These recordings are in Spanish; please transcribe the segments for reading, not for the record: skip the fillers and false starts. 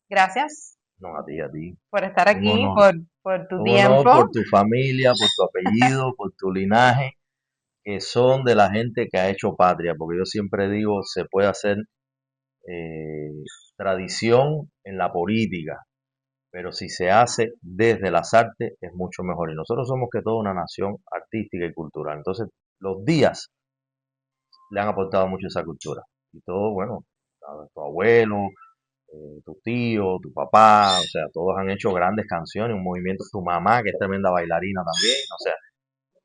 Gracias No, a ti. por estar Un aquí, honor. por tu Un honor tiempo. por tu familia, por tu apellido, por tu linaje, que son de la gente que ha hecho patria, porque yo siempre digo, se puede hacer eh, tradición en la política, pero si se hace desde las artes es mucho mejor. Y nosotros somos que toda una nación artística y cultural. Entonces, los días le han aportado mucho a esa cultura. Y todo, bueno, tu abuelo, tu tío, tu papá, o sea, todos han hecho grandes canciones, un movimiento, tu mamá, que es tremenda bailarina también, o sea,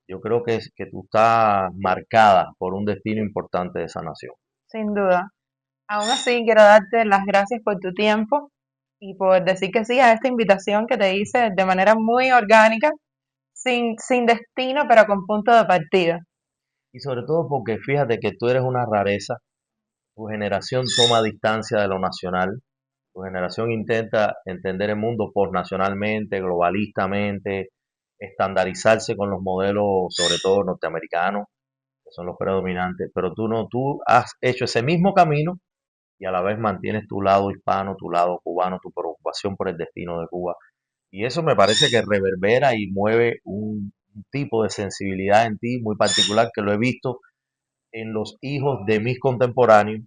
yo creo que tú estás marcada por un destino importante de esa nación. Sin duda. Aún así, quiero darte las gracias por tu tiempo y por decir que sí a esta invitación que te hice de manera muy orgánica, sin destino, pero con punto de partida. Y sobre todo porque fíjate que tú eres una rareza, tu generación toma distancia de lo nacional, tu generación intenta entender el mundo nacionalmente, globalistamente, estandarizarse con los modelos, sobre todo norteamericanos, que son los predominantes, pero tú no, tú has hecho ese mismo camino y a la vez mantienes tu lado hispano, tu lado cubano, tu preocupación por el destino de Cuba. Y eso me parece que reverbera y mueve un tipo de sensibilidad en ti muy particular que lo he visto en los hijos de mis contemporáneos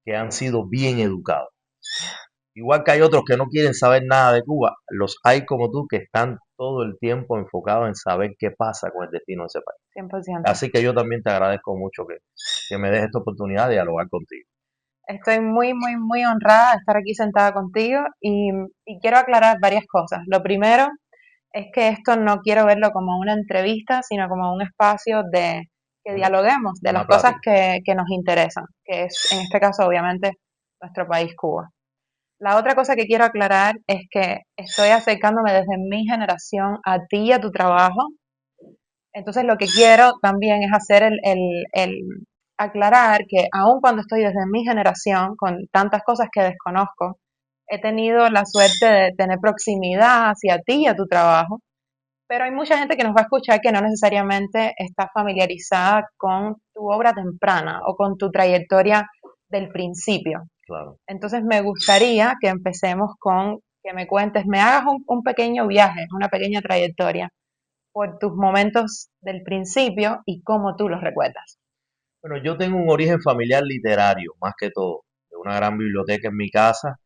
que han sido bien educados. Igual que hay otros que no quieren saber nada de Cuba, los hay como tú que están todo el tiempo enfocados en saber qué pasa con el destino de ese país. 100%. Así que yo también te agradezco mucho que me des esta oportunidad de dialogar contigo. Estoy muy, muy, muy honrada de estar aquí sentada contigo y quiero aclarar varias cosas. Lo primero es que esto no quiero verlo como una entrevista, sino como un espacio de que Una, dialoguemos de las una cosas plática. que nos interesan, que es en este caso obviamente nuestro país, Cuba. La otra cosa que quiero aclarar es que estoy acercándome desde mi generación a ti y a tu trabajo. Entonces lo que quiero también es hacer el aclarar que aun cuando estoy desde mi generación, con tantas cosas que desconozco, he tenido la suerte de tener proximidad hacia ti y a tu trabajo, pero hay mucha gente que nos va a escuchar que no necesariamente está familiarizada con tu obra temprana o con tu trayectoria del principio. Claro. Entonces me gustaría que empecemos con que me cuentes, me hagas un pequeño viaje, una pequeña trayectoria por tus momentos del principio y cómo tú los recuerdas. Bueno, yo tengo un origen familiar literario, más que todo, de una gran biblioteca en mi casa,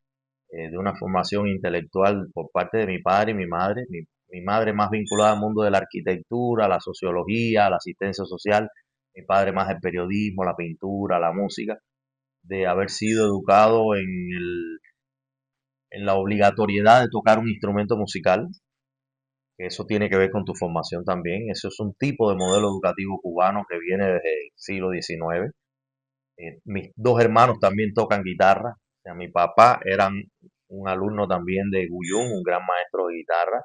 de una formación intelectual por parte de mi padre y mi madre. Mi madre más vinculada al mundo de la arquitectura, la sociología, la asistencia social, mi padre más el periodismo, la pintura, la música, de haber sido educado en la obligatoriedad de tocar un instrumento musical, que eso tiene que ver con tu formación también. Eso es un tipo de modelo educativo cubano que viene desde el siglo XIX. Mis dos hermanos también tocan guitarra. O sea, mi papá era un alumno también de Guyón, un gran maestro de guitarra.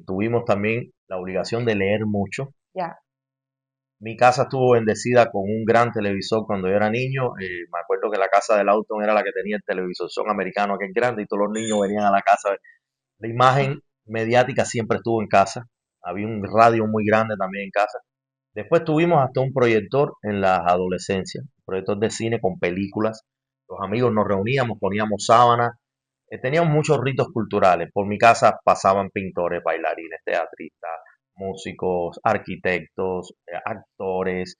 Tuvimos también la obligación de leer mucho. Ya, Mi casa estuvo bendecida con un gran televisor cuando yo era niño. Me acuerdo que la casa del auto era la que tenía el televisor son americano que es grande y todos los niños venían a la casa. La imagen mediática siempre estuvo en casa. Había un radio muy grande también en casa. Después tuvimos hasta un proyector en la adolescencia, un proyector de cine con películas. Los amigos nos reuníamos, poníamos sábanas, teníamos muchos ritos culturales. Por mi casa pasaban pintores, bailarines, teatristas, músicos, arquitectos, actores.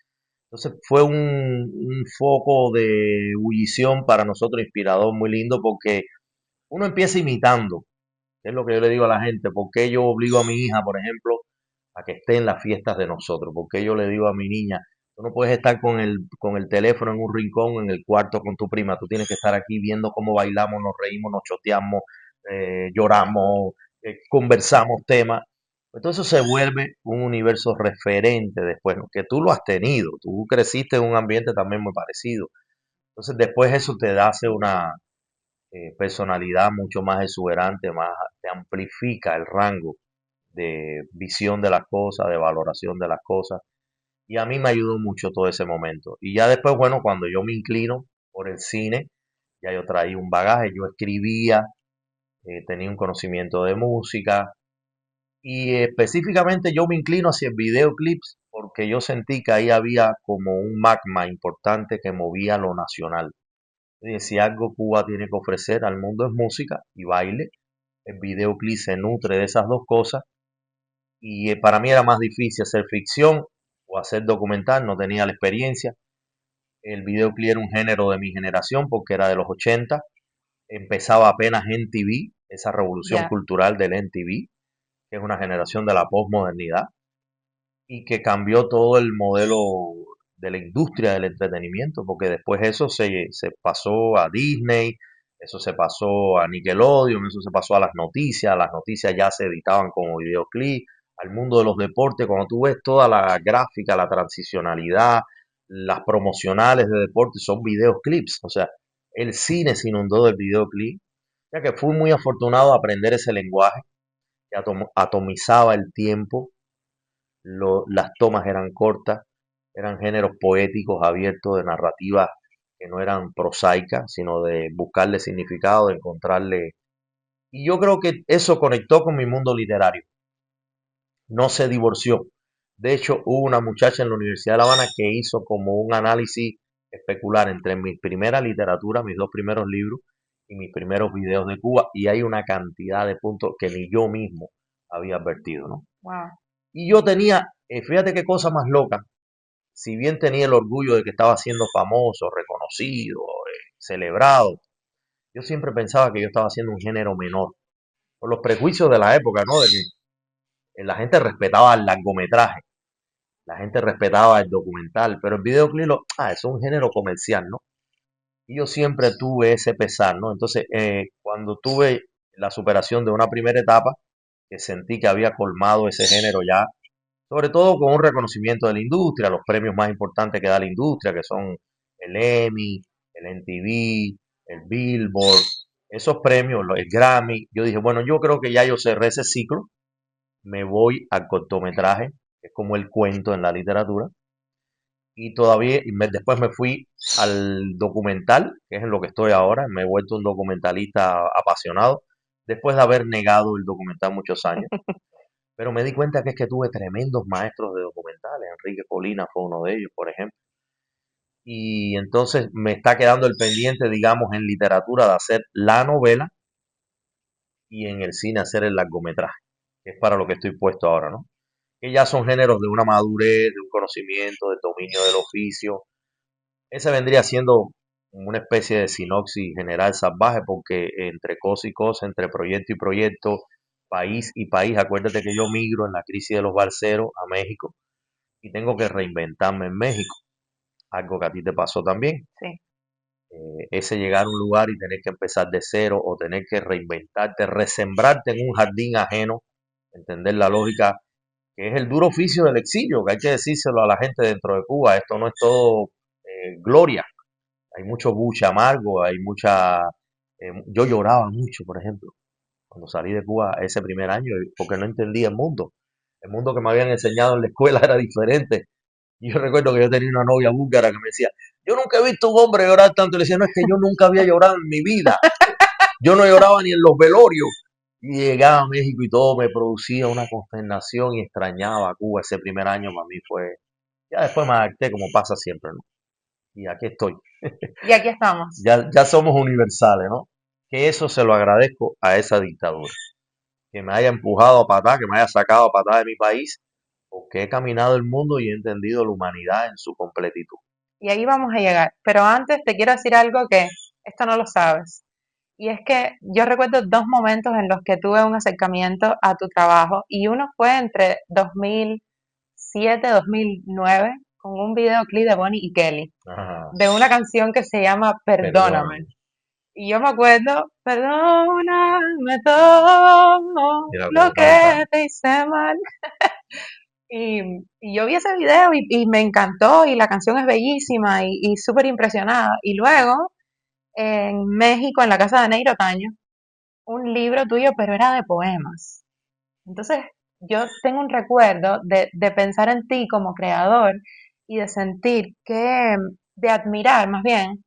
Entonces fue un foco de ebullición para nosotros inspirador, muy lindo, porque uno empieza imitando, que es lo que yo le digo a la gente, porque yo obligo a mi hija, por ejemplo, a que esté en las fiestas de nosotros, porque yo le digo a mi niña, tú no puedes estar con el teléfono en un rincón en el cuarto con tu prima, tú tienes que estar aquí viendo cómo bailamos, nos reímos, nos choteamos, lloramos, conversamos temas. Entonces se vuelve un universo referente después, ¿no? Que tú lo has tenido, tú creciste en un ambiente también muy parecido. Entonces después eso te da hace una personalidad mucho más exuberante, más te amplifica el rango de visión de las cosas, de valoración de las cosas. Y a mí me ayudó mucho todo ese momento. Y ya después, bueno, cuando yo me inclino por el cine, ya yo traía un bagaje, yo escribía, tenía un conocimiento de música y específicamente yo me inclino hacia videoclips porque yo sentí que ahí había como un magma importante que movía lo nacional. Si algo Cuba tiene que ofrecer al mundo es música y baile. El videoclip se nutre de esas dos cosas y para mí era más difícil hacer ficción o hacer documental, no tenía la experiencia. El videoclip era un género de mi generación porque era de los 80, empezaba apenas MTV, esa revolución Ya, cultural del MTV, que es una generación de la posmodernidad y que cambió todo el modelo de la industria del entretenimiento, porque después eso se pasó a Disney, eso se pasó a Nickelodeon, eso se pasó a las noticias ya se editaban como videoclip, al mundo de los deportes, cuando tú ves toda la gráfica, la transicionalidad, las promocionales de deportes son videoclips, o sea, el cine se inundó del videoclip, ya que fui muy afortunado a aprender ese lenguaje que atomizaba el tiempo, las tomas eran cortas, eran géneros poéticos abiertos de narrativas que no eran prosaicas, sino de buscarle significado, de encontrarle. Y yo creo que eso conectó con mi mundo literario. No se divorció. De hecho, hubo una muchacha en la Universidad de La Habana que hizo como un análisis especular entre mi primera literatura, mis dos primeros libros y mis primeros videos de Cuba, y hay una cantidad de puntos que ni yo mismo había advertido, ¿no? wow. Y yo tenía, fíjate qué cosa más loca, si bien tenía el orgullo de que estaba siendo famoso, reconocido, celebrado, yo siempre pensaba que yo estaba haciendo un género menor, por los prejuicios de la época, ¿no? De que la gente respetaba el largometraje, la gente respetaba el documental, pero el videoclip, es un género comercial, ¿no? Y yo siempre tuve ese pesar, ¿no? Entonces, cuando tuve la superación de una primera etapa, que sentí que había colmado ese género ya, sobre todo con un reconocimiento de la industria, los premios más importantes que da la industria, que son el Emmy, el MTV, el Billboard, esos premios, el Grammy. Yo dije, bueno, yo creo que ya yo cerré ese ciclo, me voy al cortometraje, que es como el cuento en la literatura, y todavía, después me fui al documental, que es en lo que estoy ahora, me he vuelto un documentalista apasionado, después de haber negado el documental muchos años. Pero me di cuenta que es que tuve tremendos maestros de documentales. Enrique Colina fue uno de ellos, por ejemplo. Y entonces me está quedando el pendiente, digamos, en literatura de hacer la novela y en el cine hacer el largometraje, que es para lo que estoy puesto ahora, ¿no? Que ya son géneros de una madurez, de un conocimiento, del dominio del oficio. Ese vendría siendo una especie de sinopsis general salvaje, porque entre cosa y cosa, entre proyecto y proyecto, país y país, acuérdate que yo migro en la crisis de los balseros a México y tengo que reinventarme en México, algo que a ti te pasó también. Sí. Ese llegar a un lugar y tener que empezar de cero o tener que reinventarte, resembrarte en un jardín ajeno, entender la lógica, que es el duro oficio del exilio, que hay que decírselo a la gente dentro de Cuba, esto no es todo gloria, hay mucho buche amargo, hay mucha. Yo lloraba mucho, por ejemplo, cuando salí de Cuba ese primer año, porque no entendía el mundo que me habían enseñado en la escuela era diferente. Y yo recuerdo que yo tenía una novia búlgara que me decía, yo nunca he visto un hombre llorar tanto. Y le decía, no, es que yo nunca había llorado en mi vida. Yo no lloraba ni en los velorios. Y llegaba a México y todo me producía una consternación y extrañaba a Cuba. Ese primer año para mí fue. Ya después me adapté como pasa siempre, ¿no? Y aquí estoy. Y aquí estamos. Ya somos universales, ¿no? Que eso se lo agradezco a esa dictadura. Que me haya empujado a patada, que me haya sacado a patada de mi país, porque he caminado el mundo y he entendido la humanidad en su completitud. Y ahí vamos a llegar. Pero antes te quiero decir algo que esto no lo sabes. Y es que yo recuerdo dos momentos en los que tuve un acercamiento a tu trabajo y uno fue entre 2007 y 2009 con un videoclip de Bonnie y Kelly Ajá, de una canción que se llama Perdóname. perdóname. Y yo me acuerdo, perdóname todo Mira lo cómo canta. que te hice mal. Y, y yo vi ese video y me encantó y la canción es bellísima y súper impresionada. Y luego en México, en la casa de Neiro Taño, un libro tuyo, pero era de poemas. Entonces, yo tengo un recuerdo de pensar en ti como creador y de sentir que, de admirar más bien,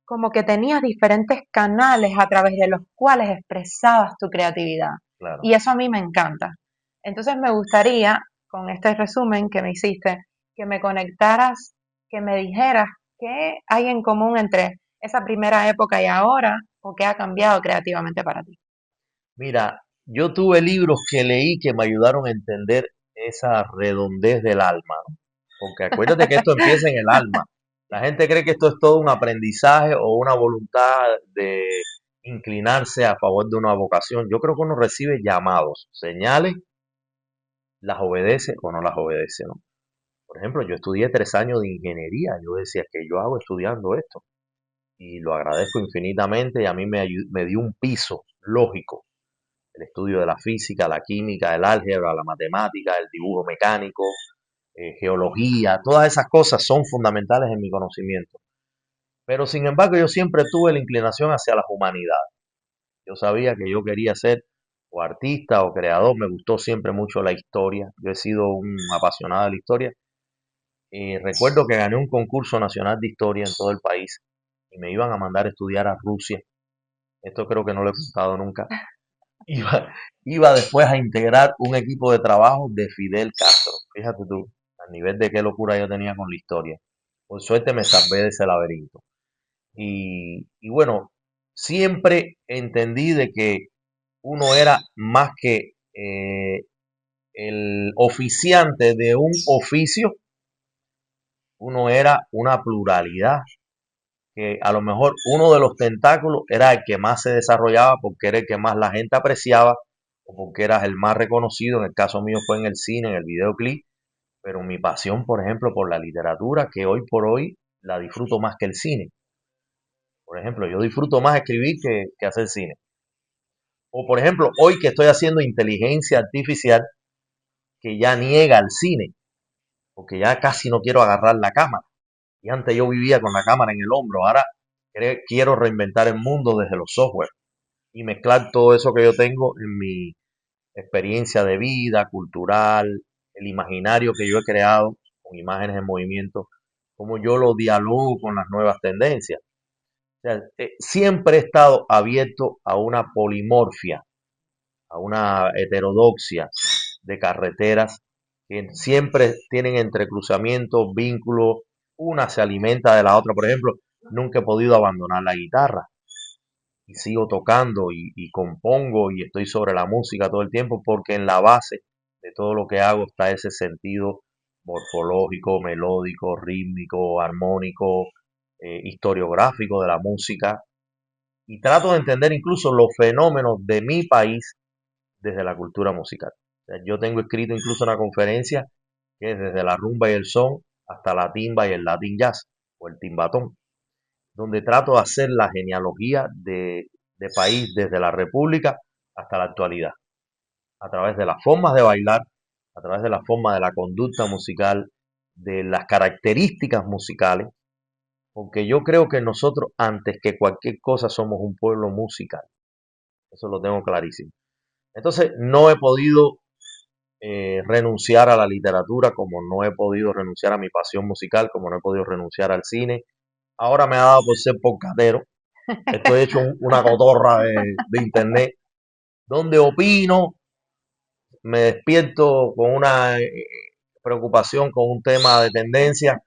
como que tenías diferentes canales a través de los cuales expresabas tu creatividad. Claro. Y eso a mí me encanta. Entonces me gustaría, con este resumen que me hiciste, que me conectaras, que me dijeras qué hay en común entre esa primera época y ahora, o qué ha cambiado creativamente para ti? Mira, yo tuve libros que leí que me ayudaron a entender esa redondez del alma, ¿no? Porque acuérdate que esto empieza en el alma. La gente cree que esto es todo un aprendizaje o una voluntad de inclinarse a favor de una vocación. Yo creo que uno recibe llamados, señales, las obedece o no las obedece, ¿no? Por ejemplo, yo estudié 3 años de ingeniería. Yo decía, ¿qué yo hago estudiando esto? Y lo agradezco infinitamente y a mí me dio un piso lógico el estudio de la física, la química, el álgebra, la matemática, el dibujo mecánico, geología, todas esas cosas son fundamentales en mi conocimiento. Pero sin embargo, yo siempre tuve la inclinación hacia las humanidades. Yo sabía que yo quería ser o artista o creador, me gustó siempre mucho la historia. Yo he sido un apasionado de la historia. Recuerdo que gané un concurso nacional de historia en todo el país y me iban a mandar a estudiar a Rusia. Esto creo que no lo he contado nunca. Iba, iba después a integrar un equipo de trabajo de Fidel Castro. Fíjate tú, al nivel de qué locura yo tenía con la historia. Por suerte me salvé de ese laberinto. Y bueno, siempre entendí de que uno era más que el oficiante de un oficio, uno era una pluralidad, que a lo mejor uno de los tentáculos era el que más se desarrollaba porque era el que más la gente apreciaba o porque eras el más reconocido. En el caso mío fue en el cine, en el videoclip, pero mi pasión, por ejemplo, por la literatura, que hoy por hoy la disfruto más que el cine. Por ejemplo, yo disfruto más escribir que hacer cine. O por ejemplo, hoy que estoy haciendo inteligencia artificial que ya niega al cine, porque ya casi no quiero agarrar la cámara. Y antes yo vivía con la cámara en el hombro, ahora quiero reinventar el mundo desde los software y mezclar todo eso que yo tengo en mi experiencia de vida, cultural, el imaginario que yo he creado con imágenes en movimiento, como yo lo dialogo con las nuevas tendencias. O sea, siempre he estado abierto a una polimorfia, a una heterodoxia de carreteras que siempre tienen entrecruzamientos, vínculos, una se alimenta de la otra. Por ejemplo, nunca he podido abandonar la guitarra y sigo tocando y compongo y estoy sobre la música todo el tiempo porque en la base de todo lo que hago está ese sentido morfológico, melódico, rítmico, armónico, historiográfico de la música y trato de entender incluso los fenómenos de mi país desde la cultura musical. O sea, yo tengo escrito incluso una conferencia que es desde la rumba y el son hasta la timba y el latin jazz o el timbatón, donde trato de hacer la genealogía de país desde la República hasta la actualidad, a través de las formas de bailar, a través de la forma de la conducta musical, de las características musicales, porque yo creo que nosotros, antes que cualquier cosa, somos un pueblo musical. Eso lo tengo clarísimo. Entonces, no he podido renunciar a la literatura, como no he podido renunciar a mi pasión musical, como no he podido renunciar al cine. Ahora me ha dado por ser podcastero. Estoy hecho una cotorra de internet, donde opino, me despierto con una preocupación, con un tema de tendencia.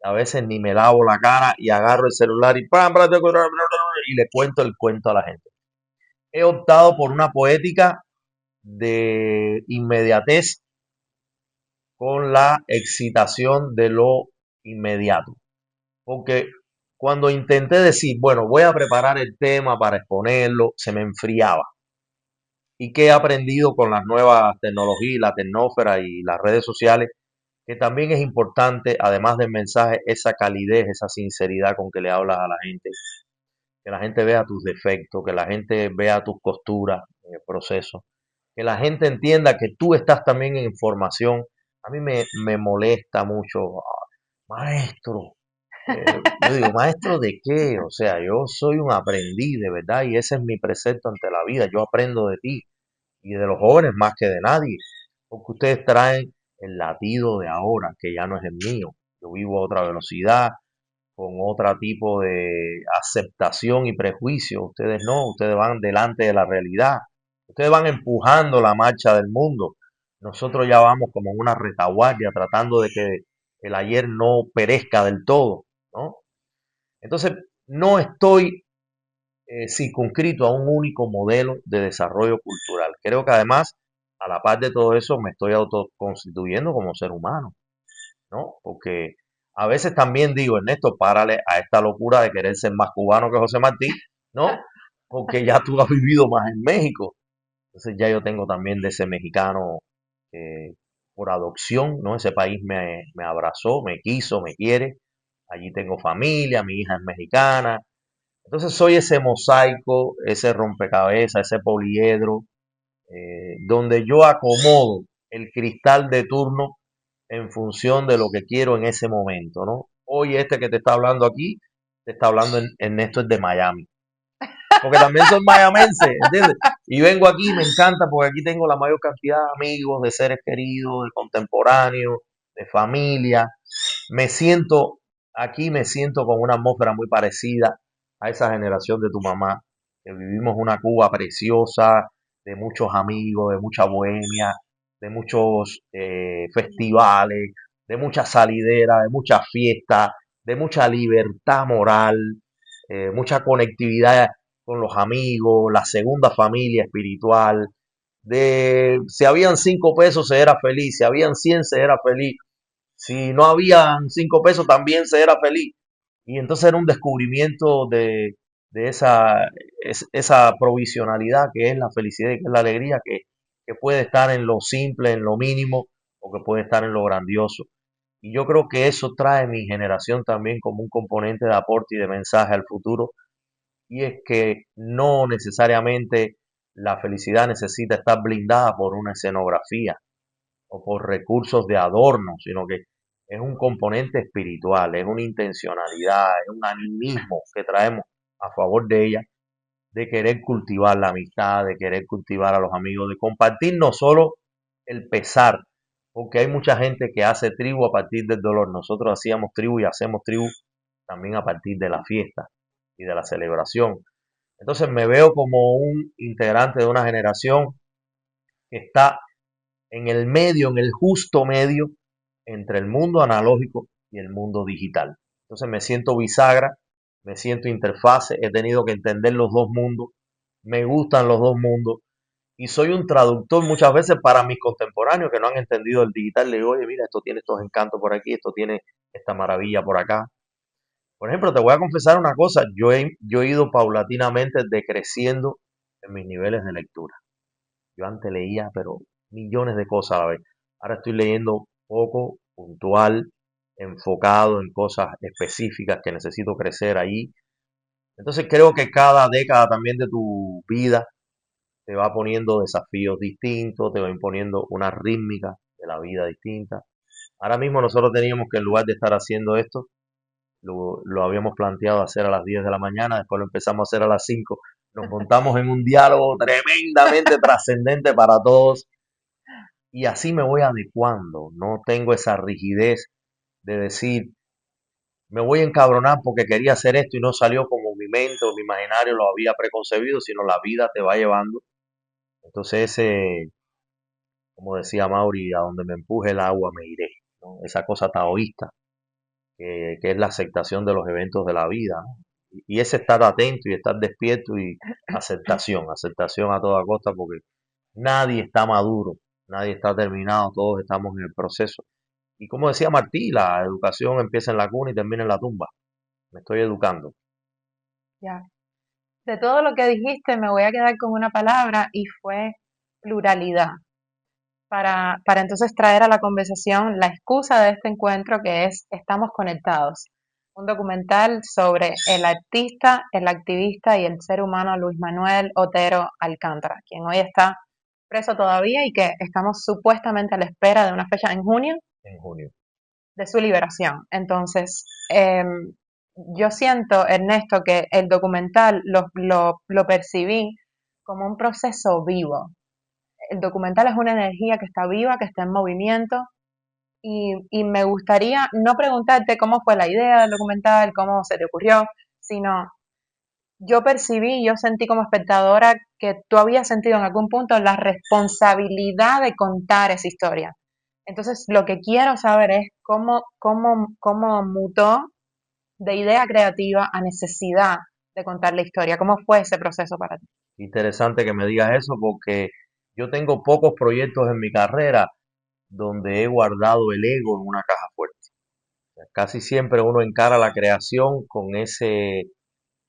A veces ni me lavo la cara y agarro el celular y, ¡pam! Y le cuento el cuento a la gente. He optado por una poética de inmediatez con la excitación de lo inmediato. Porque cuando intenté decir, bueno, voy a preparar el tema para exponerlo, se me enfriaba. Y que he aprendido con las nuevas tecnologías, la tecnósfera y las redes sociales, que también es importante, además del mensaje, esa calidez, esa sinceridad con que le hablas a la gente, que la gente vea tus defectos, que la gente vea tus costuras en el proceso, que la gente entienda que tú estás también en formación. A mí me molesta mucho, maestro. Yo digo, maestro de qué? O sea, yo soy un aprendiz de verdad y ese es mi precepto ante la vida. Yo aprendo de ti y de los jóvenes más que de nadie, porque ustedes traen el latido de ahora, que ya no es el mío. Yo vivo a otra velocidad, con otro tipo de aceptación y prejuicio. Ustedes no, ustedes van delante de la realidad. Ustedes van empujando la marcha del mundo. Nosotros ya vamos como en una retaguardia tratando de que el ayer no perezca del todo, ¿no? Entonces, no estoy circunscrito a un único modelo de desarrollo cultural. Creo que además, a la par de todo eso, me estoy autoconstituyendo como ser humano, ¿no? Porque a veces también digo, Ernesto, párale a esta locura de querer ser más cubano que José Martí, ¿no? Porque ya tú has vivido más en México. Entonces ya yo tengo también de ese mexicano por adopción, ¿no? Ese país me abrazó, me quiso, me quiere. Allí tengo familia, mi hija es mexicana. Entonces soy ese mosaico, ese rompecabezas, ese poliedro, donde yo acomodo el cristal de turno en función de lo que quiero en ese momento, ¿no? Hoy este que te está hablando aquí, te está hablando en Ernesto es de Miami, porque también soy mayamense, ¿entiendes? Y vengo aquí, me encanta, porque aquí tengo la mayor cantidad de amigos, de seres queridos, de contemporáneos, de familia. Me siento, aquí me siento con una atmósfera muy parecida a esa generación de tu mamá, que vivimos una Cuba preciosa, de muchos amigos, de mucha bohemia, de muchos festivales, de mucha salidera, de mucha fiesta, de mucha libertad moral, mucha conectividad con los amigos, la segunda familia espiritual, de si habían 5 pesos se era feliz, si habían 100 se era feliz, si no habían 5 pesos también se era feliz. Y entonces era un descubrimiento de esa provisionalidad que es la felicidad y que es la alegría, que puede estar en lo simple, en lo mínimo, o que puede estar en lo grandioso. Y yo creo que eso trae mi generación también como un componente de aporte y de mensaje al futuro, y es que no necesariamente la felicidad necesita estar blindada por una escenografía o por recursos de adorno, sino que es un componente espiritual, es una intencionalidad, es un animismo que traemos a favor de ella, de querer cultivar la amistad, de querer cultivar a los amigos, de compartir no solo el pesar, porque hay mucha gente que hace tribu a partir del dolor. Nosotros hacíamos tribu y hacemos tribu también a partir de la fiesta y de la celebración. Entonces me veo como un integrante de una generación que está en el medio, en el justo medio entre el mundo analógico y el mundo digital. Entonces me siento bisagra, me siento interfase, he tenido que entender los dos mundos, me gustan los dos mundos y soy un traductor muchas veces para mis contemporáneos que no han entendido el digital. Le digo, oye, mira, esto tiene estos encantos por aquí, esto tiene esta maravilla por acá. Por ejemplo, te voy a confesar una cosa, yo he ido paulatinamente decreciendo en mis niveles de lectura. Yo antes leía, pero millones de cosas a la vez. Ahora estoy leyendo poco, puntual, enfocado en cosas específicas que necesito crecer ahí. Entonces creo que cada década también de tu vida te va poniendo desafíos distintos, te va imponiendo una rítmica de la vida distinta. Ahora mismo nosotros teníamos que en lugar de estar haciendo esto, lo habíamos planteado hacer a las 10 de la mañana, después lo empezamos a hacer a las 5. Nos montamos en un diálogo tremendamente trascendente para todos y así me voy adecuando. No tengo esa rigidez de decir, me voy a encabronar porque quería hacer esto y no salió como mi mente o mi imaginario lo había preconcebido, sino la vida te va llevando. Entonces ese, como decía Mauri, a donde me empuje el agua me iré, ¿no? Esa cosa taoísta que es la aceptación de los eventos de la vida, ¿no? Y ese estar atento y estar despierto y aceptación a toda costa, porque nadie está maduro, nadie está terminado, todos estamos en el proceso. Y como decía Martí, la educación empieza en la cuna y termina en la tumba. Me estoy educando. Ya. De todo lo que dijiste, me voy a quedar con una palabra y fue pluralidad. Para entonces traer a la conversación la excusa de este encuentro que es Estamos Conectados, un documental sobre el artista, el activista y el ser humano Luis Manuel Otero Alcántara, quien hoy está preso todavía y que estamos supuestamente a la espera de una fecha en junio En junio. de su liberación. Entonces, yo siento, Ernesto, que el documental lo percibí como un proceso vivo. El documental es una energía que está viva, que está en movimiento y me gustaría no preguntarte cómo fue la idea del documental, cómo se te ocurrió, sino yo percibí, yo sentí como espectadora que tú habías sentido en algún punto la responsabilidad de contar esa historia. Entonces, lo que quiero saber es cómo mutó de idea creativa a necesidad de contar la historia. ¿Cómo fue ese proceso para ti? Interesante que me digas eso porque yo tengo pocos proyectos en mi carrera donde he guardado el ego en una caja fuerte. O sea, casi siempre uno encara la creación con ese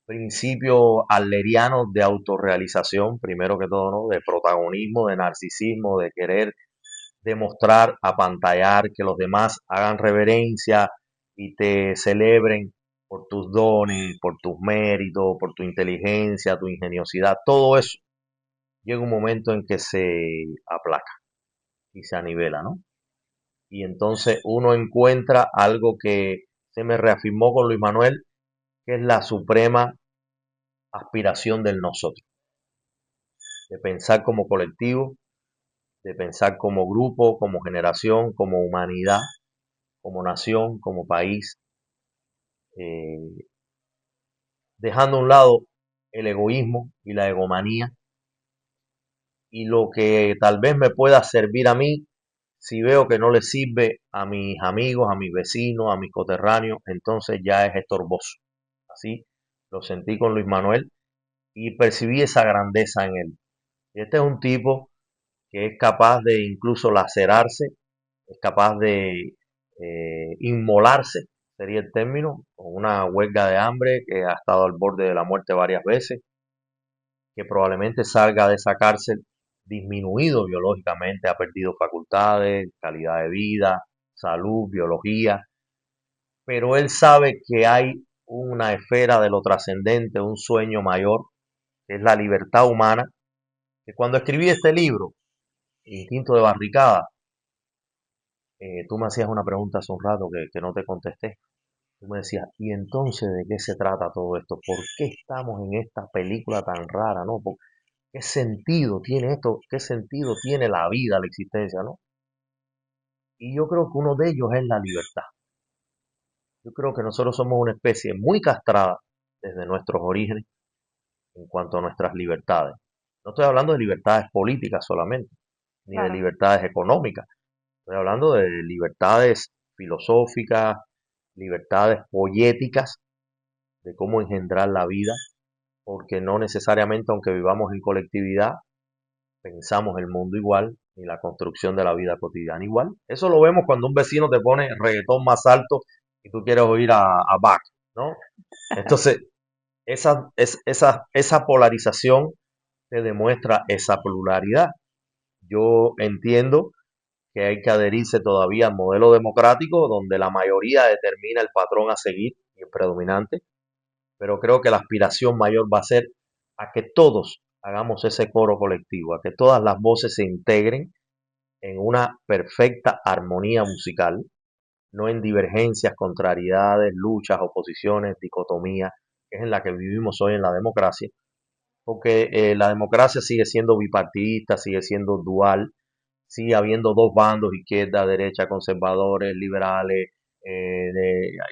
principio adleriano de autorrealización, primero que todo, ¿no? De protagonismo, de narcisismo, de querer demostrar, apantallar, que los demás hagan reverencia y te celebren por tus dones, por tus méritos, por tu inteligencia, tu ingeniosidad, todo eso llega un momento en que se aplaca y se anivela, ¿no? Y entonces uno encuentra algo que se me reafirmó con Luis Manuel, que es la suprema aspiración del nosotros, de pensar como colectivo, de pensar como grupo, como generación, como humanidad, como nación, como país, eh, dejando a un lado el egoísmo y la egomanía y lo que tal vez me pueda servir a mí, si veo que no le sirve a mis amigos, a mis vecinos, a mis coterráneos, entonces ya es estorboso. Así lo sentí con Luis Manuel y percibí esa grandeza en él. Este es un tipo que es capaz de incluso lacerarse, es capaz de inmolarse, sería el término, con una huelga de hambre que ha estado al borde de la muerte varias veces, que probablemente salga de esa cárcel disminuido biológicamente, ha perdido facultades, calidad de vida, salud, biología, pero él sabe que hay una esfera de lo trascendente, un sueño mayor, que es la libertad humana, que cuando escribí este libro, Instinto de Barricada, tú me hacías una pregunta hace un rato que no te contesté. Tú me decías, ¿y entonces de qué se trata todo esto? ¿Por qué estamos en esta película tan rara, no? ¿Qué sentido tiene esto? ¿Qué sentido tiene la vida, la existencia, no? Y yo creo que uno de ellos es la libertad. Yo creo que nosotros somos una especie muy castrada desde nuestros orígenes en cuanto a nuestras libertades. No estoy hablando de libertades políticas solamente, ni de Claro. libertades económicas. Estoy hablando de libertades filosóficas, libertades poéticas, de cómo engendrar la vida, porque no necesariamente, aunque vivamos en colectividad, pensamos el mundo igual ni la construcción de la vida cotidiana igual. Eso lo vemos cuando un vecino te pone reggaetón más alto y tú quieres oír a Bach, ¿no? Entonces, esa polarización te demuestra esa pluralidad. Yo entiendo que hay que adherirse todavía al modelo democrático donde la mayoría determina el patrón a seguir y el predominante, pero creo que la aspiración mayor va a ser a que todos hagamos ese coro colectivo, a que todas las voces se integren en una perfecta armonía musical, no en divergencias, contrariedades, luchas, oposiciones, dicotomías, que es en la que vivimos hoy en la democracia, porque la democracia sigue siendo bipartidista, sigue siendo dual, sigue habiendo dos bandos, izquierda, derecha, conservadores, liberales,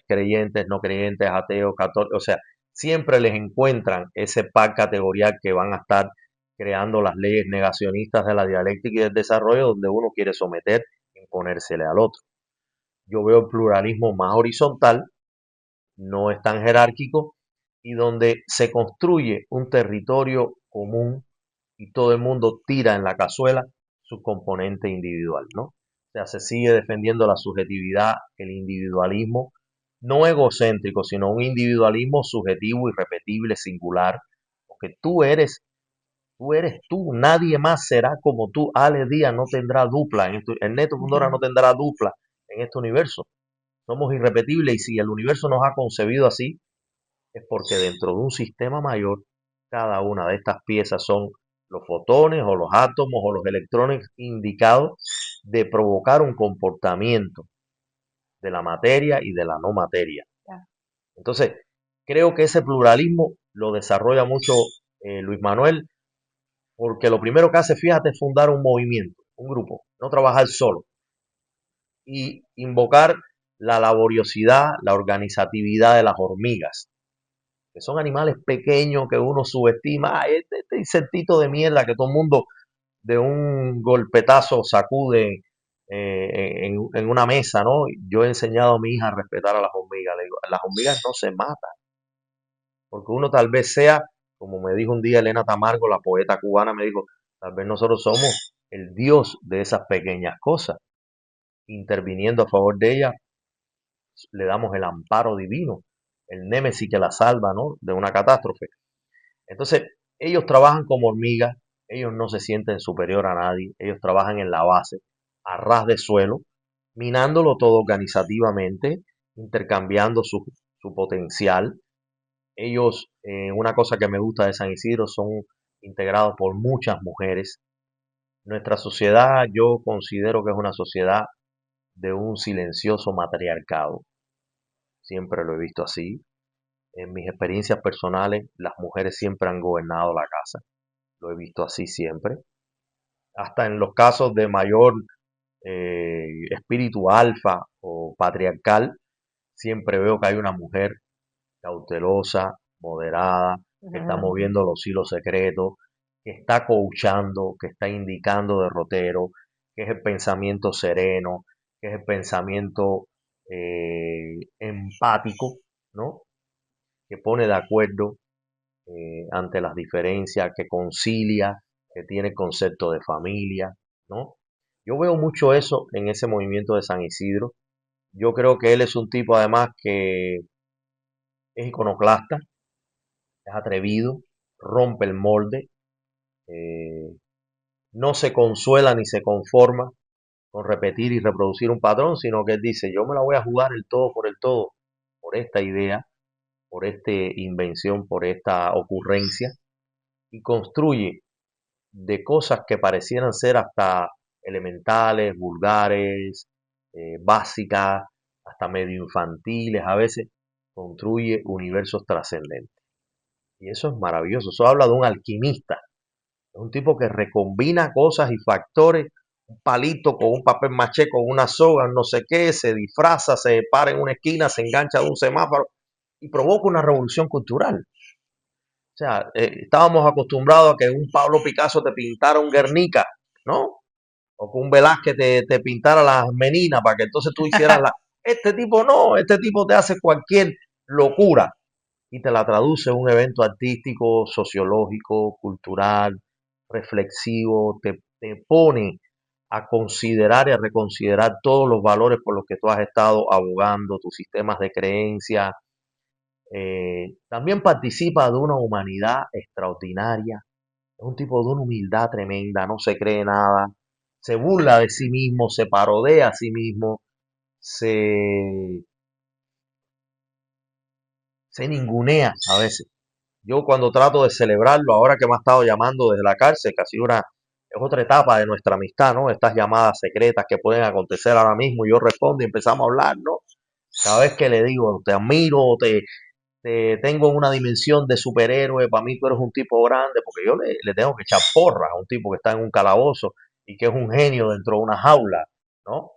creyentes, no creyentes, ateos, católicos, o sea, siempre les encuentran ese par categorial que van a estar creando las leyes negacionistas de la dialéctica y del desarrollo, donde uno quiere someter, imponérsele al otro. Yo veo el pluralismo más horizontal, no es tan jerárquico, y donde se construye un territorio común y todo el mundo tira en la cazuela su componente individual, ¿no? O sea, se sigue defendiendo la subjetividad, el individualismo, no egocéntrico, sino un individualismo subjetivo, irrepetible, singular, porque tú eres tú, nadie más será como tú. Ale Díaz no tendrá dupla, el Neto Fundora no Ujú. tendrá dupla en este universo. Somos irrepetibles y si el universo nos ha concebido así, es porque dentro de un sistema mayor, cada una de estas piezas son los fotones o los átomos o los electrones indicados de provocar un comportamiento de la materia y de la no materia. Ya. Entonces, creo que ese pluralismo lo desarrolla mucho Luis Manuel, porque lo primero que hace, fíjate, es fundar un movimiento, un grupo, no trabajar solo y invocar la laboriosidad, la organizatividad de las hormigas, que son animales pequeños que uno subestima. Este insectito de mierda que todo el mundo de un golpetazo sacude en una mesa, ¿no? Yo he enseñado a mi hija a respetar a las hormigas. Le digo, las hormigas no se matan, porque uno tal vez sea, como me dijo un día Elena Tamargo, la poeta cubana, me dijo, tal vez nosotros somos el Dios de esas pequeñas cosas. Interviniendo a favor de ellas, le damos el amparo divino, el némesis que la salva, ¿no? De una catástrofe. Entonces, ellos trabajan como hormigas, ellos no se sienten superior a nadie, ellos trabajan en la base, a ras de suelo, minándolo todo organizativamente, intercambiando su potencial. Ellos, una cosa que me gusta de San Isidro, son integrados por muchas mujeres. Nuestra sociedad, yo considero que es una sociedad de un silencioso matriarcado. Siempre lo he visto así. En mis experiencias personales, las mujeres siempre han gobernado la casa. Lo he visto así siempre. Hasta en los casos de mayor espíritu alfa o patriarcal, siempre veo que hay una mujer cautelosa, moderada, que está Ujú. moviendo los hilos secretos, que está coachando, que está indicando derrotero, que es el pensamiento sereno, que es el pensamiento empático, ¿no? Que pone de acuerdo ante las diferencias, que concilia, que tiene concepto de familia, ¿no? Yo veo mucho eso en ese movimiento de San Isidro. Yo creo que él es un tipo además que es iconoclasta, es atrevido, rompe el molde, eh, no se consuela ni se conforma con repetir y reproducir un patrón, sino que él dice, yo me la voy a jugar el todo, por esta idea, por esta invención, por esta ocurrencia, y construye de cosas que parecieran ser hasta elementales, vulgares, básicas, hasta medio infantiles, a veces construye universos trascendentes. Y eso es maravilloso, eso habla de un alquimista, es un tipo que recombina cosas y factores, un palito con un papel maché, con una soga, no sé qué, se disfraza, se para en una esquina, se engancha de un semáforo y provoca una revolución cultural. O sea, estábamos acostumbrados a que un Pablo Picasso te pintara un Guernica, ¿no? O que un Velázquez te pintara las meninas para que entonces tú hicieras la... Este tipo no, este tipo te hace cualquier locura y te la traduce en un evento artístico, sociológico, cultural, reflexivo, te pone a considerar y a reconsiderar todos los valores por los que tú has estado abogando, tus sistemas de creencia. También participa de una humanidad extraordinaria, es un tipo de una humildad tremenda, no se cree nada, se burla de sí mismo, se parodea a sí mismo, se, se ningunea a veces. Yo cuando trato de celebrarlo, ahora que me ha estado llamando desde la cárcel, que ha sido es otra etapa de nuestra amistad, ¿no? Estas llamadas secretas que pueden acontecer ahora mismo, y yo respondo y empezamos a hablar, ¿no? Cada vez que le digo, te admiro, te tengo en una dimensión de superhéroe, para mí tú eres un tipo grande, porque yo le tengo que echar porras a un tipo que está en un calabozo y que es un genio dentro de una jaula, ¿no?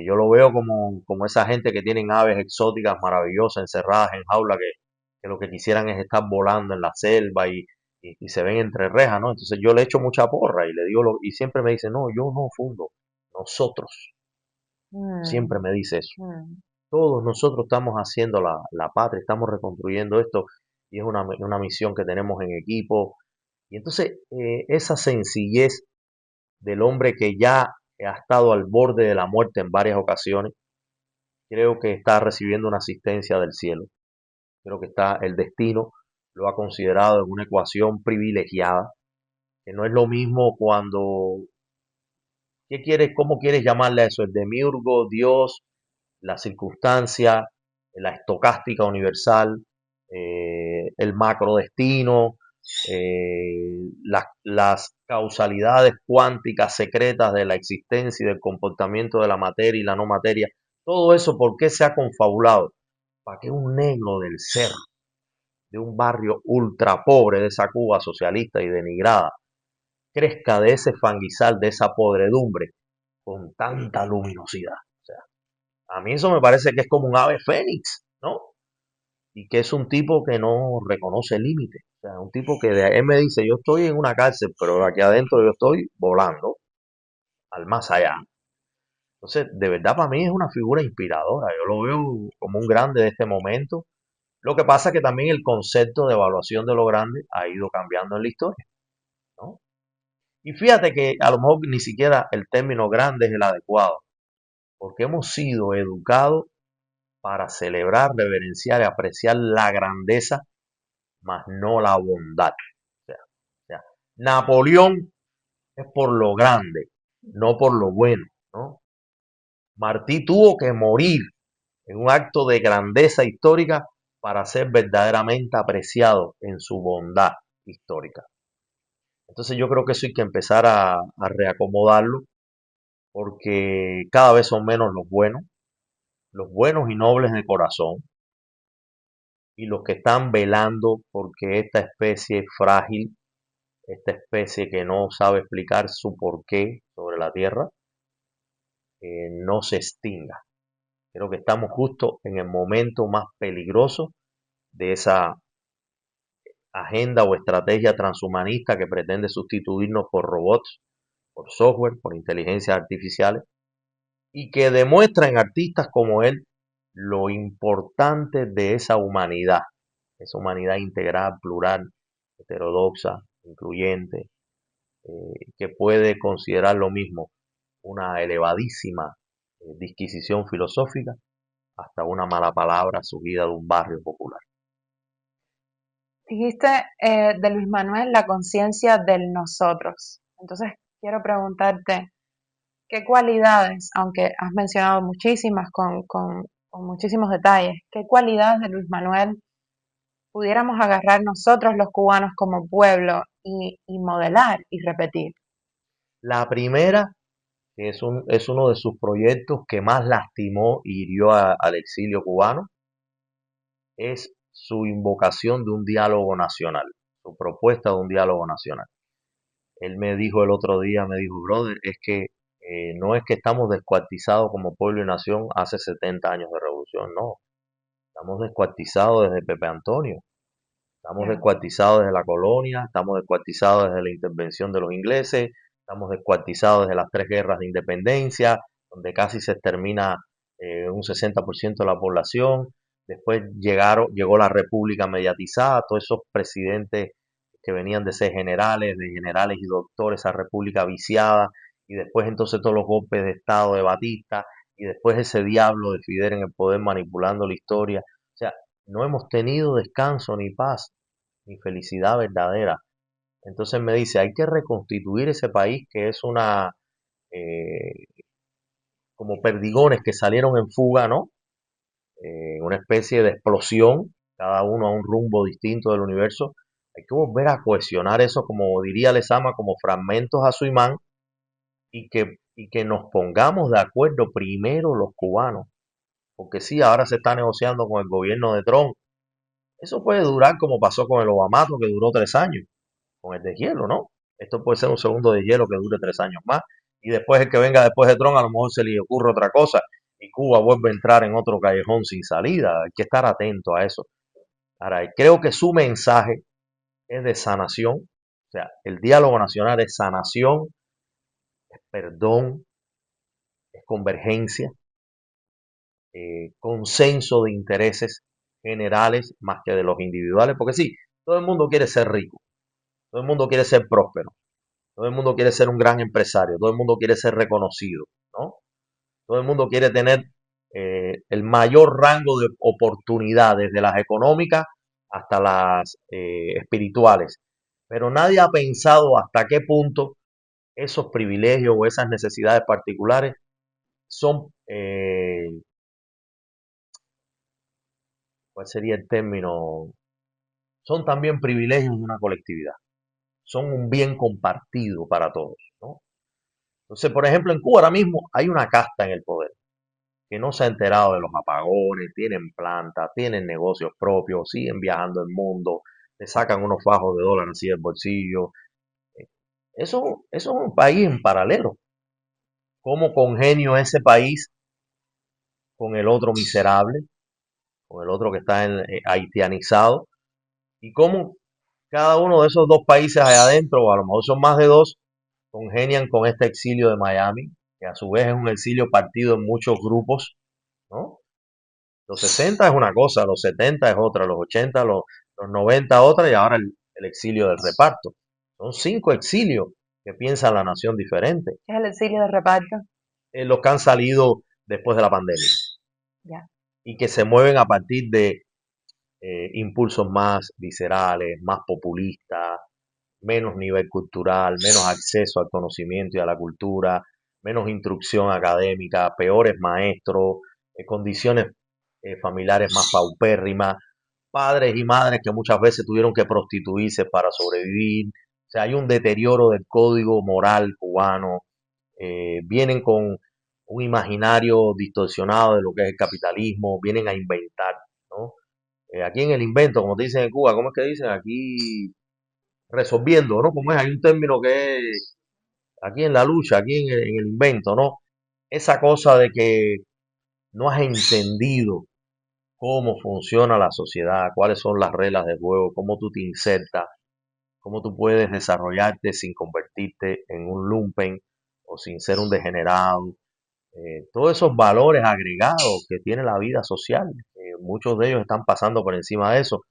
Yo lo veo como esa gente que tienen aves exóticas maravillosas encerradas en jaula que lo que quisieran es estar volando en la selva y se ven entre rejas, ¿no? Entonces yo le echo mucha porra y le digo, y siempre me dice, no, yo no fundo, nosotros, Mm, siempre me dice eso. mm, Todos nosotros estamos haciendo la patria, estamos reconstruyendo esto y es una misión que tenemos en equipo. Y entonces esa sencillez del hombre que ya ha estado al borde de la muerte en varias ocasiones, creo que está recibiendo una asistencia del cielo. Creo que está el destino lo ha considerado en una ecuación privilegiada, que no es lo mismo cuando, ¿qué quieres, cómo quieres llamarle a eso? El demiurgo, Dios, la circunstancia, la estocástica universal, el macrodestino, las causalidades cuánticas secretas de la existencia y del comportamiento de la materia y la no materia. Todo eso, ¿por qué se ha confabulado? Para que un negro del ser, de un barrio ultra pobre de esa Cuba socialista y denigrada, crezca de ese fanguizal, de esa podredumbre, con tanta luminosidad. O sea, a mí eso me parece que es como un ave fénix, ¿no? Y que es un tipo que no reconoce límites. O sea, un tipo que él me dice, yo estoy en una cárcel, pero aquí adentro yo estoy volando al más allá. Entonces, de verdad para mí es una figura inspiradora. Yo lo veo como un grande de este momento. Lo que pasa es que también el concepto de evaluación de lo grande ha ido cambiando en la historia, ¿no? Y fíjate que a lo mejor ni siquiera el término grande es el adecuado, porque hemos sido educados para celebrar, reverenciar y apreciar la grandeza, más no la bondad. O sea, Napoleón es por lo grande, no por lo bueno, ¿no? Martí tuvo que morir en un acto de grandeza histórica para ser verdaderamente apreciado en su bondad histórica. Entonces yo creo que eso hay que empezar a reacomodarlo porque cada vez son menos los buenos y nobles de corazón, y los que están velando porque esta especie frágil, esta especie que no sabe explicar su porqué sobre la Tierra, no se extinga. Creo que estamos justo en el momento más peligroso de esa agenda o estrategia transhumanista que pretende sustituirnos por robots, por software, por inteligencias artificiales, y que demuestra en artistas como él lo importante de esa humanidad integral, plural, heterodoxa, incluyente, que puede considerar lo mismo una elevadísima disquisición filosófica hasta una mala palabra surgida de un barrio popular. Dijiste de Luis Manuel la conciencia del nosotros. Entonces, quiero preguntarte, ¿qué cualidades, aunque has mencionado muchísimas con muchísimos detalles, qué cualidades de Luis Manuel pudiéramos agarrar nosotros los cubanos como pueblo y modelar y repetir? La primera, que es uno de sus proyectos que más lastimó y hirió al exilio cubano, es su invocación de un diálogo nacional, su propuesta de un diálogo nacional. Él me dijo el otro día, me dijo, brother, es que no es que estamos descuartizados como pueblo y nación hace 70 años de revolución, no. Estamos descuartizados desde Pepe Antonio, estamos Ya. descuartizados desde la colonia, estamos descuartizados desde la intervención de los ingleses, estamos descuartizados desde las tres guerras de independencia, donde casi se extermina un 60% de la población. Después llegó la república mediatizada, todos esos presidentes que venían de generales y doctores, esa república viciada, y después entonces todos los golpes de Estado de Batista, y después ese diablo de Fidel en el poder manipulando la historia. O sea, no hemos tenido descanso ni paz ni felicidad verdadera. Entonces me dice, hay que reconstituir ese país que es eh, como perdigones que salieron en fuga, ¿no? Una especie de explosión, cada uno a un rumbo distinto del universo. Hay que volver a cohesionar eso, como diría Lezama, como fragmentos a su imán, y que nos pongamos de acuerdo primero los cubanos. Porque sí, ahora se está negociando con el gobierno de Trump. Eso puede durar como pasó con el Obamato, que duró 3 años, con el deshielo, ¿no? Esto puede ser un segundo deshielo que dure 3 años más. Y después el que venga después de Trump, a lo mejor se le ocurre otra cosa y Cuba vuelve a entrar en otro callejón sin salida. Hay que estar atento a eso. Ahora, creo que su mensaje es de sanación. O sea, el diálogo nacional es sanación, es perdón, es convergencia, consenso de intereses generales más que de los individuales. Porque sí, todo el mundo quiere ser rico, todo el mundo quiere ser próspero, todo el mundo quiere ser un gran empresario, todo el mundo quiere ser reconocido, ¿no? Todo el mundo quiere tener el mayor rango de oportunidades, desde las económicas hasta las espirituales. Pero nadie ha pensado hasta qué punto esos privilegios o esas necesidades particulares son, ¿cuál sería el término? Son también privilegios de una colectividad. Son un bien compartido para todos, ¿no? Entonces, por ejemplo, en Cuba ahora mismo hay una casta en el poder que no se ha enterado de los apagones, tienen plantas, tienen negocios propios, siguen viajando el mundo, le sacan unos fajos de dólares así del bolsillo. Eso es un país en paralelo. ¿Cómo congenio ese país con el otro miserable, con el otro que está haitianizado? ¿Y cómo cada uno de esos dos países allá adentro, o a lo mejor son más de dos, congenian con este exilio de Miami? que a su vez es un exilio partido en muchos grupos, ¿no? Los 60 es una cosa, los 70 es otra, los 80, los 90 otra y ahora el exilio del reparto. Son 5 exilios que piensan la nación diferente. ¿Qué es el exilio de reparto? Los que han salido después de la pandemia Ya. y que se mueven a partir de impulsos más viscerales, más populistas, menos nivel cultural, menos acceso al conocimiento y a la cultura, menos instrucción académica, peores maestros, condiciones familiares más paupérrimas, padres y madres que muchas veces tuvieron que prostituirse para sobrevivir. O sea, hay un deterioro del código moral cubano. Vienen con un imaginario distorsionado de lo que es el capitalismo, vienen a inventar, ¿no? Aquí en el invento, como te dicen en Cuba, ¿cómo es que dicen? Aquí resolviendo, ¿no? Como es, hay un término que es aquí en la lucha, aquí en el invento, ¿no? Esa cosa de que no has entendido cómo funciona la sociedad, cuáles son las reglas del juego, cómo tú te insertas, cómo tú puedes desarrollarte sin convertirte en un lumpen o sin ser un degenerado. Todos esos valores agregados que tiene la vida social, muchos de ellos están pasando por encima de eso.